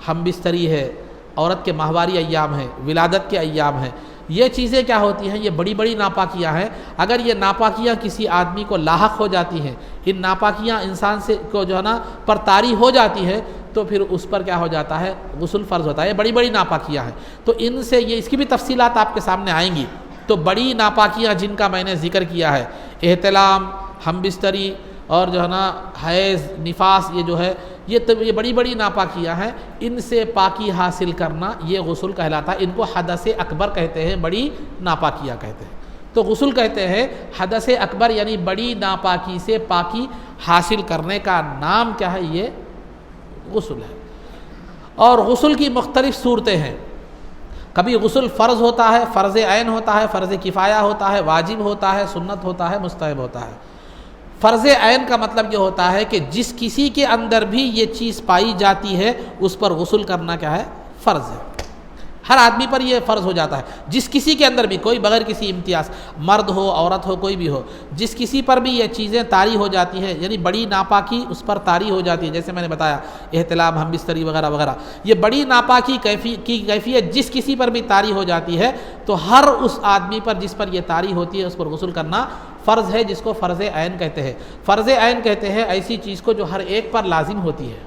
[SPEAKER 1] ہم بستری ہے، عورت کے ماہواری ایام ہے، ولادت کے ایام ہیں، یہ چیزیں کیا ہوتی ہیں، یہ بڑی بڑی ناپاکیاں ہیں۔ اگر یہ ناپاکیاں کسی آدمی کو لاحق ہو جاتی ہیں، ان ناپاکیاں انسان سے کو جو ہے نا پر طاری ہو جاتی ہے، تو پھر اس پر کیا ہو جاتا ہے، غسل فرض ہوتا ہے۔ یہ بڑی بڑی ناپاکیاں ہیں، تو ان سے یہ اس کی بھی تفصیلات آپ کے سامنے آئیں گی۔ تو بڑی ناپاکیاں جن کا میں نے ذکر کیا ہے، احتلام، ہم بستری، اور جو ہے نا حیض، نفاس، یہ جو ہے یہ بڑی بڑی ناپاکیاں ہیں، ان سے پاکی حاصل کرنا یہ غسل کہلاتا ہے۔ ان کو حدث اکبر کہتے ہیں، بڑی ناپاکیاں کہتے ہیں۔ تو غسل کہتے ہیں حدث اکبر، یعنی بڑی ناپاکی سے پاکی حاصل کرنے کا نام کیا ہے؟ یہ غسل ہے۔ اور غسل کی مختلف صورتیں ہیں۔ کبھی غسل فرض ہوتا ہے، فرض عین ہوتا ہے، فرض کفایہ ہوتا ہے، واجب ہوتا ہے، سنت ہوتا ہے، مستحب ہوتا ہے۔ فرض عین کا مطلب یہ ہوتا ہے کہ جس کسی کے اندر بھی یہ چیز پائی جاتی ہے اس پر غسل کرنا کیا ہے؟ فرض ہے۔ ہر آدمی پر یہ فرض ہو جاتا ہے، جس کسی کے اندر بھی، کوئی بغیر کسی امتیاز، مرد ہو عورت ہو کوئی بھی ہو، جس کسی پر بھی یہ چیزیں طاری ہو جاتی ہیں، یعنی بڑی ناپاکی اس پر طاری ہو جاتی ہے، جیسے میں نے بتایا احتلام، ہم بستری وغیرہ وغیرہ، یہ بڑی ناپاکی کی کیفیت جس کسی پر بھی طاری ہو جاتی ہے تو ہر اس آدمی پر جس پر یہ طاری ہوتی ہے اس پر غسل کرنا فرض ہے، جس کو فرض عین کہتے ہیں۔ فرض عین کہتے ہیں ایسی چیز کو جو ہر ایک پر لازم ہوتی ہے،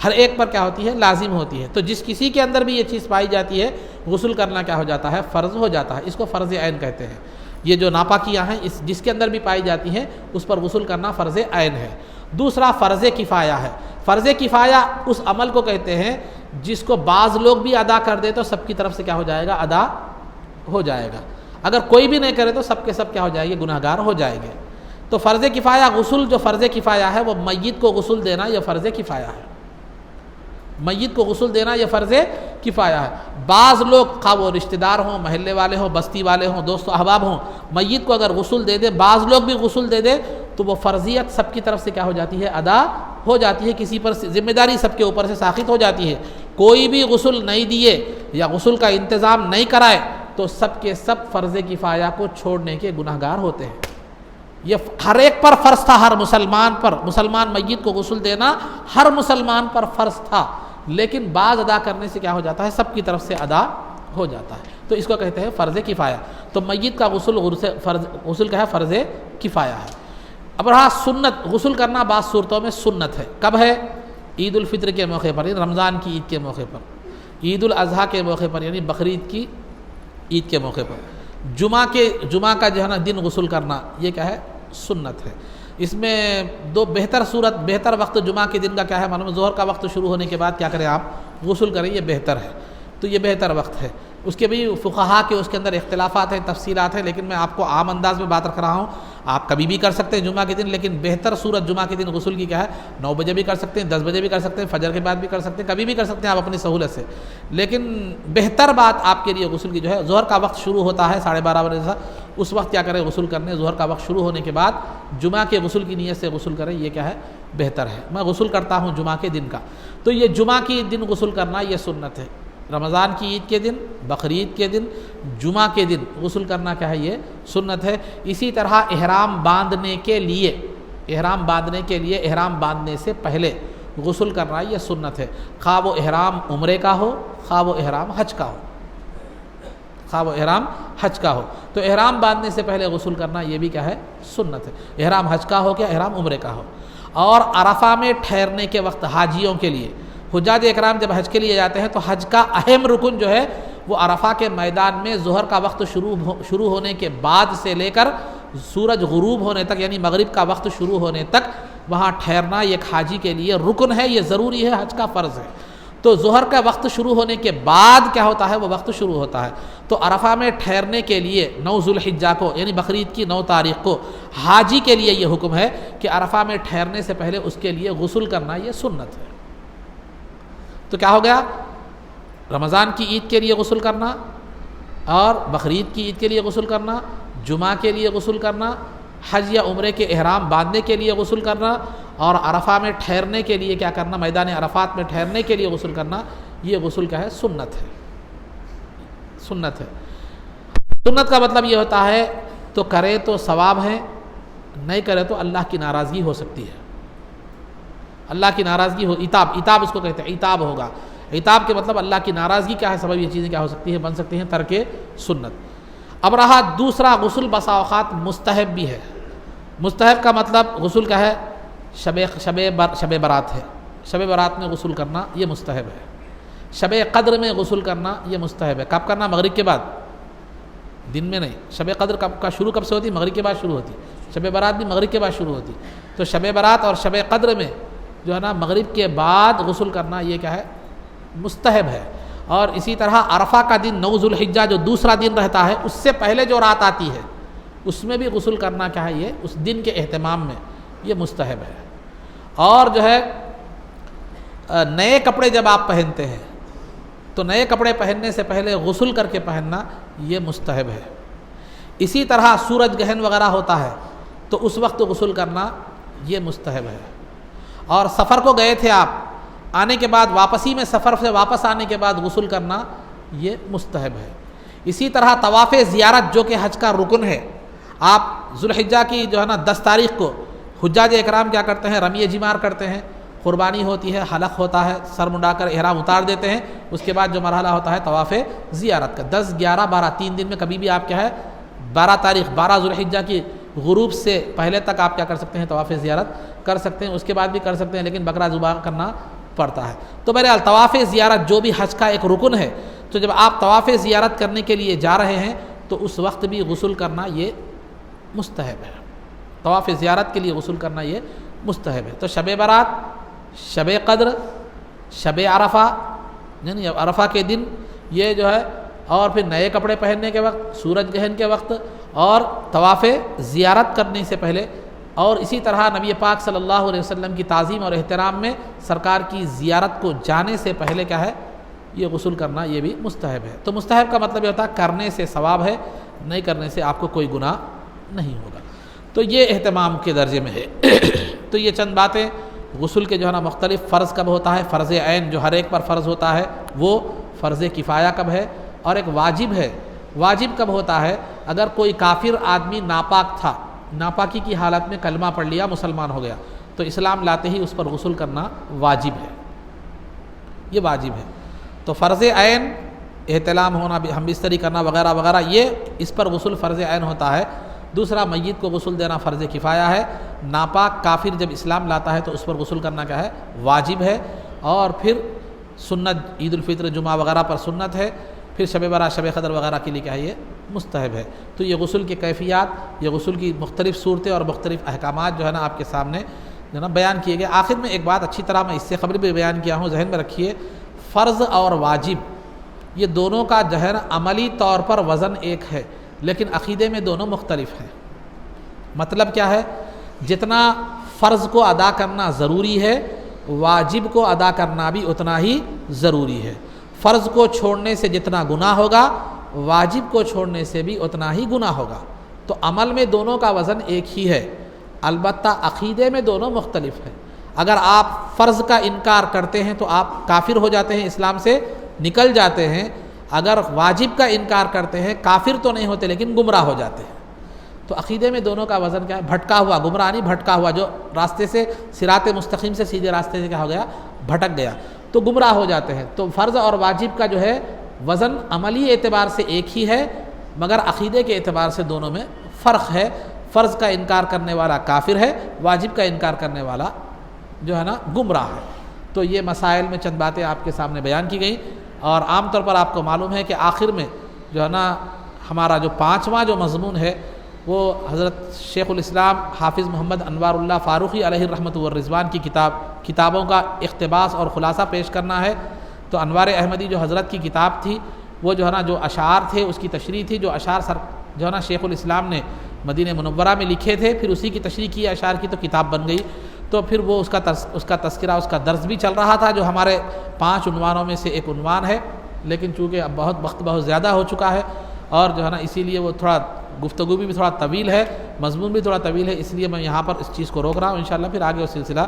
[SPEAKER 1] ہر ایک پر کیا ہوتی ہے؟ لازم ہوتی ہے۔ تو جس کسی کے اندر بھی یہ چیز پائی جاتی ہے غسل کرنا کیا ہو جاتا ہے؟ فرض ہو جاتا ہے، اس کو فرض عین کہتے ہیں۔ یہ جو ناپاکیاں ہیں جس کے اندر بھی پائی جاتی ہیں اس پر غسل کرنا فرض عین ہے۔ دوسرا فرض کفایہ ہے۔ فرض کفایہ اس عمل کو کہتے ہیں جس کو بعض لوگ بھی ادا کر دے تو سب کی طرف سے کیا ہو جائے گا؟ ادا ہو جائے گا۔ اگر کوئی بھی نہیں کرے تو سب کے سب کیا ہو جائے گے؟ گناہ گار ہو جائیں گے۔ تو فرض کفایہ غسل جو فرض کفایہ ہے وہ میت کو غسل دینا یہ فرض کفایہ ہے۔ میت کو غسل دینا یہ فرض کفایہ ہے۔ بعض لوگ خواہ وہ رشتہ دار ہوں، محلے والے ہوں، بستی والے ہوں، دوست و احباب ہوں، میت کو اگر غسل دے دے، بعض لوگ بھی غسل دے دے تو وہ فرضیت سب کی طرف سے کیا ہو جاتی ہے؟ ادا ہو جاتی ہے۔ کسی پر ذمہ داری سب کے اوپر سے ساقط ہو جاتی ہے۔ کوئی بھی غسل نہیں دیے یا غسل کا انتظام نہیں کرائے تو سب کے سب فرض کفایہ کو چھوڑنے کے گناہ گار ہوتے ہیں۔ یہ ہر ایک پر فرض تھا، ہر مسلمان پر، مسلمان میت کو غسل دینا ہر مسلمان پر فرض تھا، لیکن بعض ادا کرنے سے کیا ہو جاتا ہے؟ سب کی طرف سے ادا ہو جاتا ہے۔ تو اس کو کہتے ہیں فرض کفایہ۔ تو میت کا غسل کیا ہے؟ فرض کفایہ ہے۔ اب رہا سنت، غسل کرنا بعض صورتوں میں سنت ہے۔ کب ہے؟ عید الفطر کے موقع پر، یعنی رمضان کی عید کے موقع پر، عید الاضحیٰ کے موقع پر، یعنی بقرعید کی عید کے موقع پر، جمعہ کا جو ہے نا دن غسل کرنا یہ کیا ہے؟ سنت ہے۔ اس میں دو بہتر وقت جمعہ کے دن کا کیا ہے؟ معلوم ظہر کا وقت شروع ہونے کے بعد کیا کریں آپ؟ غسل کریں، یہ بہتر ہے۔ تو یہ بہتر وقت ہے۔ اس کے بھی فقہا کے اس کے اندر اختلافات ہیں، تفصیلات ہیں، لیکن میں آپ کو عام انداز میں بات رکھ رہا ہوں۔ آپ کبھی بھی کر سکتے ہیں جمعہ کے دن، لیکن بہتر صورت جمعہ کے دن غسل کی کیا ہے؟ 9 بجے بھی کر سکتے ہیں، 10 بجے بھی کر سکتے ہیں، فجر کے بعد بھی کر سکتے ہیں، کبھی بھی کر سکتے ہیں آپ اپنی سہولت سے۔ لیکن بہتر بات آپ کے لیے غسل کی جو ہے، ظہر کا وقت شروع ہوتا ہے 12:30 بجے سے، اس وقت کیا کریں؟ غسل کرنے، ظہر کا وقت شروع ہونے کے بعد جمعہ کے غسل کی نیت سے غسل کریں، یہ کیا ہے؟ بہتر ہے۔ میں غسل کرتا ہوں جمعہ کے دن کا، تو یہ جمعہ کے دن غسل کرنا یہ سنت ہے۔ رمضان کی عید کے دن، بقرعید کے دن، جمعہ کے دن غسل کرنا کیا ہے؟ یہ سنت ہے۔ اسی طرح احرام باندھنے کے لیے احرام باندھنے سے پہلے غسل کرنا یہ سنت ہے، خواہ وہ احرام عمرے کا ہو، خواہ وہ احرام حج کا ہو، تو احرام باندھنے سے پہلے غسل کرنا یہ بھی کیا ہے؟ سنت ہے۔ احرام حج کا ہو کیا احرام عمرے کا ہو۔ اور عرفہ میں ٹھہرنے کے وقت حاجیوں کے لیے، حجاج اکرام جب حج کے لیے جاتے ہیں تو حج کا اہم رکن جو ہے وہ عرفہ کے میدان میں ظہر کا وقت شروع ہونے کے بعد سے لے کر سورج غروب ہونے تک، یعنی مغرب کا وقت شروع ہونے تک وہاں ٹھہرنا ایک حاجی کے لیے رکن ہے، یہ ضروری ہے، حج کا فرض ہے۔ تو ظہر کا وقت شروع ہونے کے بعد کیا ہوتا ہے؟ وہ وقت شروع ہوتا ہے۔ تو عرفہ میں ٹھہرنے کے لیے 9 ذوالحجہ کو، یعنی بقرعید کی 9 تاریخ کو حاجی کے لیے یہ حکم ہے کہ عرفہ میں ٹھہرنے سے پہلے اس کے لیے غسل کرنا یہ سنت ہے۔ تو کیا ہو گیا؟ رمضان کی عید کے لیے غسل کرنا، اور بقرعید کی عید کے لیے غسل کرنا، جمعہ کے لیے غسل کرنا، حج یا عمرے کے احرام باندھنے کے لیے غسل کرنا، اور عرفہ میں ٹھہرنے کے لیے کیا کرنا؟ میدان عرفات میں ٹھہرنے کے لیے غسل کرنا، یہ غسل کیا ہے؟ سنت ہے۔ سنت کا مطلب یہ ہوتا ہے تو کرے تو ثواب ہے، نہیں کرے تو اللہ کی ناراضگی ہو سکتی ہے۔ اللہ کی ناراضگی ہو، عتاب اس کو کہتے ہیں، عتاب ہوگا۔ عتاب کے مطلب اللہ کی ناراضگی کیا ہے؟ سبب یہ چیزیں کیا ہو سکتی ہیں؟ بن سکتی ہیں ترک سنت۔ اب رہا دوسرا، غسل بسا اوقات مستحب بھی ہے۔ مستحب کا مطلب غسل کا ہے شب برات ہے، شب برات میں غسل کرنا یہ مستحب ہے۔ شب قدر میں غسل کرنا یہ مستحب ہے۔ کب کرنا؟ مغرب کے بعد، دن میں نہیں۔ شب قدر کا شروع کب سے ہوتی؟ مغرب کے بعد شروع ہوتی۔ شب برات بھی مغرب کے بعد شروع ہوتی۔ تو شب برات اور شب قدر میں جو ہے نا مغرب کے بعد غسل کرنا یہ کیا ہے؟ مستحب ہے۔ اور اسی طرح عرفہ کا دن 9 ذوالحجہ جو دوسرا دن رہتا ہے، اس سے پہلے جو رات آتی ہے اس میں بھی غسل کرنا کیا ہے؟ یہ اس دن کے اہتمام میں یہ مستحب ہے۔ اور جو ہے نئے کپڑے جب آپ پہنتے ہیں تو نئے کپڑے پہننے سے پہلے غسل کر کے پہننا یہ مستحب ہے۔ اسی طرح سورج گرہن وغیرہ ہوتا ہے تو اس وقت غسل کرنا یہ مستحب ہے۔ اور سفر کو گئے تھے آپ، آنے کے بعد واپسی میں سفر سے واپس آنے کے بعد غسل کرنا یہ مستحب ہے۔ اسی طرح طواف زیارت جو کہ حج کا رکن ہے، آپ ذوالحجہ کی جو ہے نا 10 تاریخ کو حجاج اکرام کیا کرتے ہیں؟ رمی جمار کرتے ہیں، قربانی ہوتی ہے، حلق ہوتا ہے، سر منڈا کر احرام اتار دیتے ہیں۔ اس کے بعد جو مرحلہ ہوتا ہے طواف زیارت کا، 10 11 12 3 دن میں کبھی بھی آپ کیا ہے 12 تاریخ 12 ذوالحجہ کی غروب سے پہلے تک آپ کیا کر سکتے ہیں؟ طواف زیارت کر سکتے ہیں، اس کے بعد بھی کر سکتے ہیں، لیکن بکرا ذبح کرنا پڑتا ہے۔ تو بہرحال طواف زیارت جو بھی حج کا ایک رکن ہے، تو جب آپ طواف زیارت کرنے کے لیے جا رہے ہیں تو اس وقت بھی غسل کرنا یہ مستحب ہے۔ طواف زیارت کے لیے غسل کرنا یہ مستحب ہے۔ تو شب برات، شب قدر، شب عرفہ، یعنی عرفہ کے دن یہ جو ہے، اور پھر نئے کپڑے پہننے کے وقت، سورج گرہن کے وقت، اور طواف زیارت کرنے سے پہلے، اور اسی طرح نبی پاک صلی اللہ علیہ وسلم کی تعظیم اور احترام میں سرکار کی زیارت کو جانے سے پہلے کیا ہے؟ یہ غسل کرنا یہ بھی مستحب ہے۔ تو مستحب کا مطلب یہ ہوتا ہے کرنے سے ثواب ہے، نہیں کرنے سے آپ کو کوئی گناہ نہیں ہوگا۔ تو یہ اہتمام کے درجے میں ہے۔ تو یہ چند باتیں غسل کے جو ہے نا مختلف فرض کب ہوتا ہے، فرض عین جو ہر ایک پر فرض ہوتا ہے وہ، فرض کفایہ کب ہے، اور ایک واجب ہے۔ واجب کب ہوتا ہے؟ اگر کوئی کافر آدمی ناپاک تھا، ناپاکی کی حالت میں کلمہ پڑھ لیا، مسلمان ہو گیا، تو اسلام لاتے ہی اس پر غسل کرنا واجب ہے، یہ واجب ہے۔ تو فرض عین احتلام ہونا، ہم بستری کرنا وغیرہ وغیرہ، یہ اس پر غسل فرض عین ہوتا ہے۔ دوسرا میت کو غسل دینا فرض کفایہ ہے۔ ناپاک کافر جب اسلام لاتا ہے تو اس پر غسل کرنا کیا ہے؟ واجب ہے۔ اور پھر سنت، عید الفطر، جمعہ وغیرہ پر سنت ہے۔ پھر شب برات، شب قدر وغیرہ کے لیے کیا ہے؟ یہ مستحب ہے۔ تو یہ غسل کی کیفیات، یہ غسل کی مختلف صورتیں اور مختلف احکامات جو ہے نا آپ کے سامنے جو ہے نا بیان کیے گئے۔ آخر میں ایک بات اچھی طرح میں اس سے قبل بھی بیان کیا ہوں، ذہن میں رکھیے، فرض اور واجب یہ دونوں کا جو ہے نا عملی طور پر وزن ایک ہے، لیکن عقیدے میں دونوں مختلف ہیں۔ مطلب کیا ہے؟ جتنا فرض کو ادا کرنا ضروری ہے، واجب کو ادا کرنا بھی اتنا ہی ضروری ہے۔ فرض کو چھوڑنے سے جتنا گناہ ہوگا، واجب کو چھوڑنے سے بھی اتنا ہی گناہ ہوگا۔ تو عمل میں دونوں کا وزن ایک ہی ہے، البتہ عقیدے میں دونوں مختلف ہیں۔ اگر آپ فرض کا انکار کرتے ہیں تو آپ کافر ہو جاتے ہیں، اسلام سے نکل جاتے ہیں۔ اگر واجب کا انکار کرتے ہیں، کافر تو نہیں ہوتے لیکن گمراہ ہو جاتے ہیں۔ تو عقیدے میں دونوں کا وزن کیا ہے؟ بھٹکا ہوا، گمراہ نہیں، بھٹکا ہوا، جو راستے سے، صراط مستقیم سے سیدھے راستے سے کیا ہو گیا؟ بھٹک گیا، تو گمراہ ہو جاتے ہیں۔ تو فرض اور واجب کا جو ہے وزن عملی اعتبار سے ایک ہی ہے، مگر عقیدے کے اعتبار سے دونوں میں فرق ہے۔ فرض کا انکار کرنے والا کافر ہے، واجب کا انکار کرنے والا جو ہے نا گمراہ ہے۔ تو یہ مسائل میں چند باتیں آپ کے سامنے بیان کی گئیں، اور عام طور پر آپ کو معلوم ہے کہ آخر میں جو ہے نا ہمارا جو 5واں جو مضمون ہے وہ حضرت شیخ الاسلام حافظ محمد انوار اللہ فاروقی علیہ الرحمۃ والرضوان کی کتابوں کا اقتباس اور خلاصہ پیش کرنا ہے۔ تو انوار احمدی جو حضرت کی کتاب تھی، وہ جو ہے نا جو اشعار تھے اس کی تشریح تھی، جو اشعار جو ہے نا شیخ الاسلام نے مدینہ منورہ میں لکھے تھے، پھر اسی کی تشریح کی اشعار کی، تو کتاب بن گئی۔ تو پھر وہ اس کا تذکرہ، اس کا درس بھی چل رہا تھا، جو ہمارے 5 عنوانوں میں سے ایک عنوان ہے، لیکن چونکہ اب وقت بہت زیادہ ہو چکا ہے، اور جو ہے نا اسی لیے وہ تھوڑا گفتگو بھی تھوڑا طویل ہے، مضمون بھی تھوڑا طویل ہے، اس لیے میں یہاں پر اس چیز کو روک رہا ہوں۔ انشاءاللہ پھر آگے وہ سلسلہ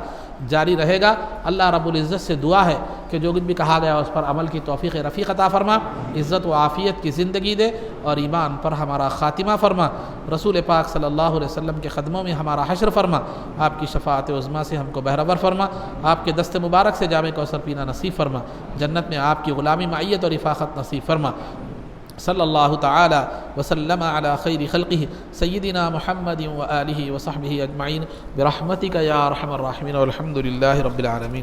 [SPEAKER 1] جاری رہے گا۔ اللہ رب العزت سے دعا ہے کہ جو کچھ بھی کہا گیا اس پر عمل کی توفیق رفیق عطا فرما، عزت و عافیت کی زندگی دے، اور ایمان پر ہمارا خاتمہ فرما، رسول پاک صلی اللہ علیہ وسلم کے قدموں میں ہمارا حشر فرما، آپ کی شفاعت عظمیٰ سے ہم کو بہرور فرما، آپ کے دست مبارک سے جام کوثر پینا نصیب فرما، جنت میں آپ کی غلامی معیت اور رفاقت نصیب فرما۔ صلی اللہ تعالی وسلم علی خیر خلقہ سیدنا محمد و آلہ و صحبہ اجمعین برحمتک یا ارحم الراحمین والحمد للہ رب العالمین۔